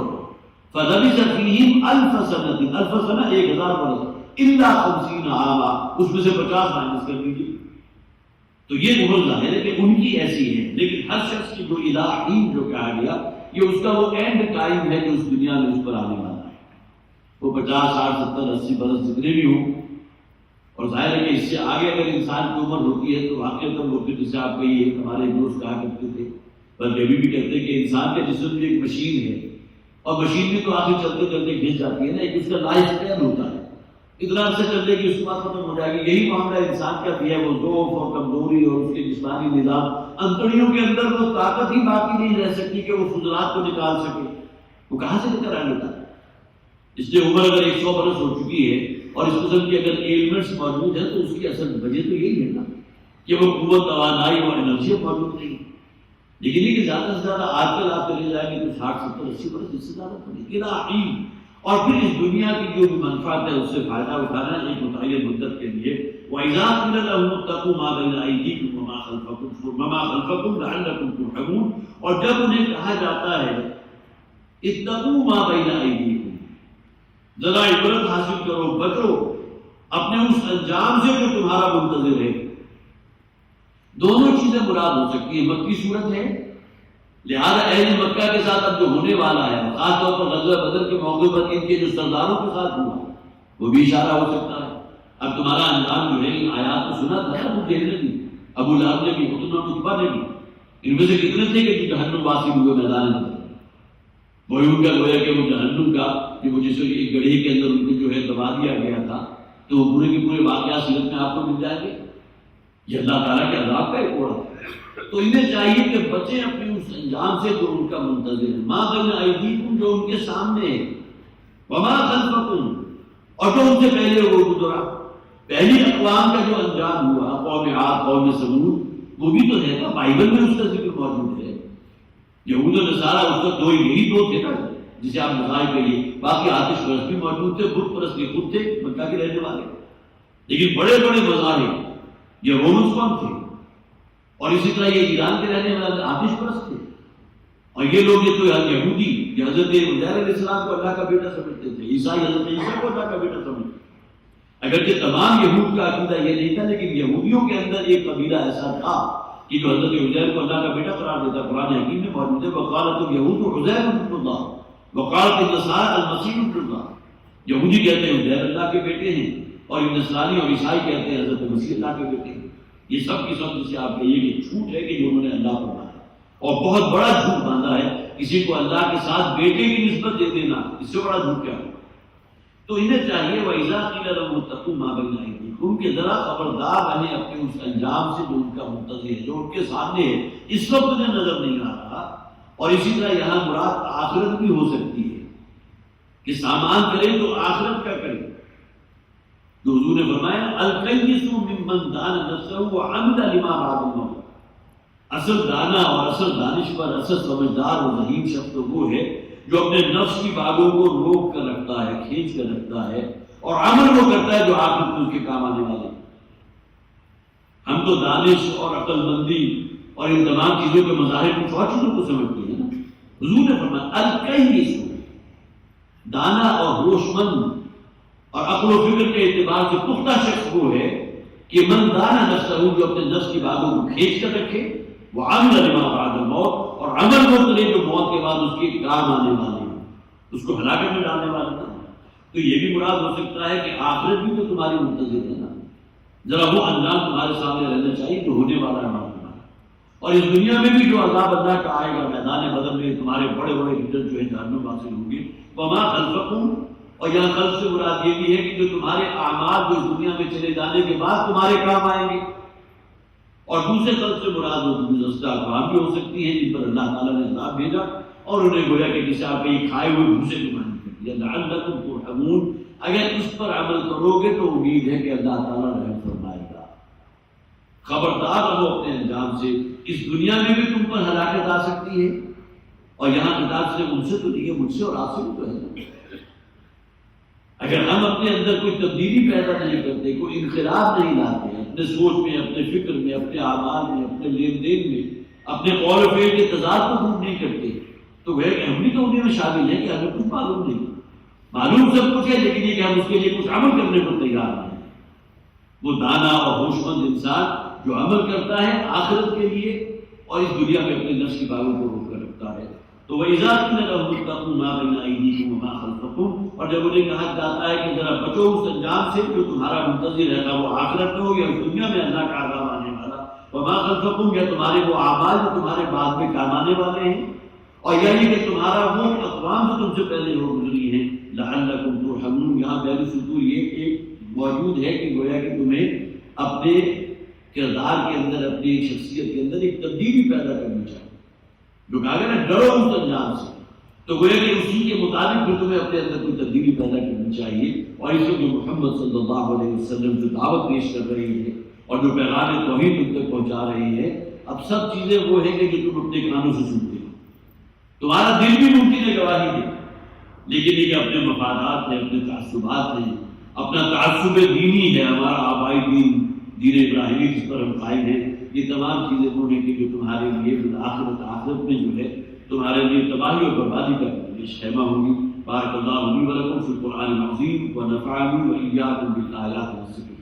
فَلَبِثَ فِيهِمْ 1000 سَنَةٍ, 1000 سنہ 1000 برس, إِلَّا 50 عاما, اس میں سے 50 مائنس کر دیجیے. تو یہ بہت ظاہر ہے کہ ان کی ایسی ہے، لیکن ہر شخص کی جو الہی جو کہا گیا یہ اس کا وہ اینڈ ٹائم ہے جو اس دنیا میں اس پر آنے والا ہے، وہ 50 60 70 80 برس جتنے بھی ہوں، اور ظاہر ہے کہ اس سے آگے اگر انسان کی عمر ہوتی ہے تو واقعی وہ پھر جسے آپ کہیے ہمارے دوست کہا کرتے تھے، بلکہ ابھی بھی کہتے ہیں کہ انسان کے جسم میں ایک مشین ہے، اور مشین بھی تو آگے چلتے چلتے گھس جاتی ہے نا، ایک اس کا لائف اسپین ہوتا ہے، اتنا عرصہ چلنے کی اس کے بعد ختم ہو جائے گی۔ یہی معاملہ انسان کا بھی ہے، وہ ضعف اور کمزوری اور اس کے جسمانی نظام، انتڑیوں کے اندر وہ طاقت ہی باقی نہیں رہ سکتی کہ وہ فضلات کو نکال سکے، وہ کہاں سے نکل آئے گا؟ اس لیے عمر اگر 100 برس ہو چکی ہے اور اس قسم کی اگر ایلمنٹس موجود ہیں تو اس کی اصل وجہ تو یہی ہے نا کہ وہ قوت توانائی اور انرجی موجود نہیں، لیکن یہ کہ زیادہ سے زیادہ آج کل آپ چلے جائیں گے تو 60 70 80 برس اس سے زیادہ پڑے گا، اور پھر اس دنیا کی جو بھی منفعت ہے اس سے فائدہ اٹھانا ایک متعین مدت کے لیے۔ وَإِذَا قِيلَ لَهُمُ اتَّقُوا مَا بَيْنَ أَيْدِيكُمْ وَمَا خَلْفَكُمْ لَعَلَّكُمْ تُرْحَمُونَ، اور جب انہیں کہا جاتا ہے اتقوا ما بین ایدیکم، ذرا عبرت حاصل کرو، بچو اپنے اس انجام سے جو تمہارا منتظر ہے، دونوں چیزیں مراد ہو سکتی ہیں، مکی صورت ہے لہذا اہل مکہ کے ساتھ اب جو ہونے والا ہے، خاص طور پر غزوہ بدر کے موقع پر ان کے جو سرداروں کے ساتھ ہوا وہ بھی اشارہ ہو سکتا ہے۔ اب تمہارا انجام جو ہے ان آیات کو سنا تھا ابو جہل نے بھی، ابو لہب نے بھی، عتبہ بن عتبہ نے بھی، ان میں سے کتنے تھے کہ جو جہنم واسی ہوئے میدان میں، وہی ان کا گویا کہ وہ جہنم کا جو جسے ایک گڑھے کے اندر ان کو جو ہے دبا دیا گیا تھا، تو وہ پورے کے پورے واقعات سیرت میں آپ کو مل جائیں گے، یہ اللہ تعالیٰ کے عذاب کا ایک کوڑا ہے۔ تو انہیں چاہیے کہ بچیں اپنے اس انجام سے جو ان کا منتظر ہے، ما بین ایدیکم جو ان کے سامنے ہے، وما خلفکم اور جو ان سے پہلے وہ گزرا، پہلی اقوام کا جو انجام ہوا، قوم عاد قوم ثمود، وہ بھی تو ہے نا، بائبل میں اس کا ذکر موجود ہے، یہود و نصارہ اس کا یہی دو تھے نا جسے آپ مذاہب کہیے، باقی آتش پرست بھی موجود تھے، بت پرست بھی خود تھے مکہ کے رہنے والے، لیکن بڑے بڑے مذاہب یہ رومنس کون تھے، اور اسی طرح یہ ایران کے رہنے والے آتش پرست تھے، اور یہ لوگ یہ تو یہودی یہ حضرت عزیر علیہ السلام کو اللہ کا بیٹا سمجھتے تھے، عیسائی حضرت عیسیٰ کو اللہ کا بیٹا سمجھتے تھے، اگرچہ تمام یہود کا عقیدہ یہ نہیں تھا، لیکن یہودیوں کے اندر ایک قبیلہ ایسا تھا کہ جو حضرت عزیر کو اللہ کا بیٹا قرار دیتا، قرآن حکیم میں موجود ہے، وقالت الیہود عزیر ابن اللہ وقالت النصارى المسیح ابن اللہ، یہودی کہتے ہیں عزیر اللہ کے بیٹے ہیں، اور نصرانی اور عیسائی کہتے ہیں حضرت مسیح اللہ کے بیٹے ہیں۔ یہ سب کی سب جسے آپ کہیے کہ جھوٹ ہے کہ جو انہوں نے اللہ پر باندھا، اور بہت بڑا جھوٹ باندھا ہے، کسی کو اللہ کے ساتھ بیٹے کی نسبت دے دینا، اس سے بڑا جھوٹ کیا ہے؟ تو انہیں چاہیے وَإِذَا قِيلَ لَهُمُ اتَّقُوا مَا بَيْنَ أَيْدِيكُمْ کہ ذرا خبردار رہیں اپنے اس انجام سے جو ان کا منتظر ہے، جو ان کے سامنے ہے، اس وقت انہیں نظر نہیں آ رہا، اور اسی طرح یہاں مراد آخرت بھی ہو سکتی ہے کہ سامان کریں تو آخرت کا کریں، جو حضور نے فرمایا القیس ممن دان نفسه وعمل لما بعد الموت، اصل دانا اور اصل دانشور، اصل سمجھدار اور ذہین شخص تو وہ ہے جو اپنے نفس کی باغوں کو روک کر رکھتا ہے، کھینچ کر رکھتا ہے، اور عمل وہ کرتا ہے جو آخرت میں اس کے کام آنے والے۔ ہم تو دانش اور عقل مندی اور ان تمام چیزوں کے مظاہر کچھ اور چیزوں کو سمجھتے ہیں نا، حضور نے فرمایا القیس، دانا اور ہوش مند اور عقل و فکر کے اعتبار سے پختہ شخص وہ ہے کہ من دانا نفسہ، جو اپنے نفس کی باغوں کو کھینچ کر رکھے، وہ عمل لما بعد الموت، اور عمل وہ کرے جو موت کے بعد اس کے کام آنے والے ہیں، اس کو ہلاکت میں ڈالنے والا نہ۔ تو یہ بھی مراد ہو سکتا ہے کہ آخرت بھی تو تمہاری منتظر ہے نا، ذرا وہ انجام تمہارے سامنے رہنا چاہیے جو ہونے والا ہے ہمارا، اور اس دنیا میں بھی جو عذاب اللہ کا آئے گا، میدان بدر میں تمہارے بڑے بڑے لیڈر جو ہیں جہنم حاصل ہوں گے، وما خلفکم، اور یہاں خلف سے مراد یہ بھی ہے کہ جو تمہارے اعمال جو اس دنیا میں چلے جانے کے بعد تمہارے کام آئیں گے، اور دوسرے خلف سے مراد وہ گزشتہ اقوام بھی ہو سکتی ہیں جن پر اللہ تعالیٰ نے عذاب بھیجا اور انہیں گویا کہ جسے آپ یہ کھائے ہوئے بھوسے کو مانی کر دیا، لعلکم ترحمون، اگر اس پر عمل کرو گے تو امید ہے کہ اللہ تعالیٰ رحم فرمائے گا۔ خبردار رہو اپنے انجام سے، اس دنیا میں بھی تم پر ہلاکت آ سکتی ہے، اور یہاں کتاب سے ان سے تو نہیں ہے، مجھ سے اور آپ سے بھی تو ہے۔ اگر ہم اپنے اندر کوئی تبدیلی پیدا نہیں کرتے، کوئی انقلاب نہیں لاتے اپنے سوچ میں، اپنے فکر میں، اپنے اعمال میں، اپنے لین دین میں، اپنے قول و فعل کے تضاد کو دور نہیں کرتے، تو وہ کہ ہم بھی تو انہیں میں شامل ہیں کہ ہمیں کچھ معلوم نہیں، معلوم سب کچھ ہے لیکن یہ کہ ہم اس کے لیے کچھ عمل کرنے کو تیار نہیں۔ وہ دانا اور ہوش مند انسان جو عمل کرتا ہے آخرت کے لیے اور اس دنیا میں اپنے نفس کی باتوں کو روک کر رکھتا ہے. تو وَإِذَا قِيلَ لَهُمُ اتَّقُوا مَا بَيْنَ أَيْدِيكُمْ وَمَا خَلْفَكُمْ، اور جب انہیں کہا جاتا ہے کہ ذرا بچو اس انجام سے جو تمہارا منتظر رہتا وہ آخرت میں ہو یا دنیا میں اللہ کا عذاب آنے والا، وَمَا خَلْفَكُمْ، یا تمہارے وہ اعمال جو تمہارے بعد میں کام آنے والے ہیں، اور یعنی کہ تمہارا وہ اقوام جو تم سے پہلے ہو گزری ہیں، لَعَلَّكُمْ تُرْحَمُونَ. یہاں پہلی سطور یہ ایک موجود ہے کہ گویا کہ تمہیں اپنے کردار کے اندر، اپنی شخصیت کے اندر ایک تبدیلی پیدا کرنی چاہیے. جو کہا گیا نا ڈرو اس انجام سے، تو گویا کہ اسی کے مطابق پھر تمہیں اپنے اندر کوئی تبدیلی پیدا کرنی چاہیے. اور اس وقت جو محمد صلی اللہ علیہ وسلم جو دعوت پیش کر رہی ہے اور جو پیغام توحید تم تک پہنچا رہی ہے، اب سب چیزیں وہ ہیں کہ جو تم اپنے کانوں سے سنتے ہو. تمہارا دل بھی ممکن ہے گواہی دے، لیکن یہ اپنے مفادات ہیں، اپنے تعصبات ہیں، اپنا تعصب دینی ہے، ہمارا آبائی دین ابراہیمی جس پر ہم قائم ہیں، یہ تمام چیزیں وہ ہیں کہ جو تمہارے لیے آخرت میں جو ہے تمہارے لیے تباہی اور بربادی کا خیمہ ہوگی. بارک اللہ لی و لکم فی القرآن العظیم ونفعنی و ایاکم بالآیات والذکر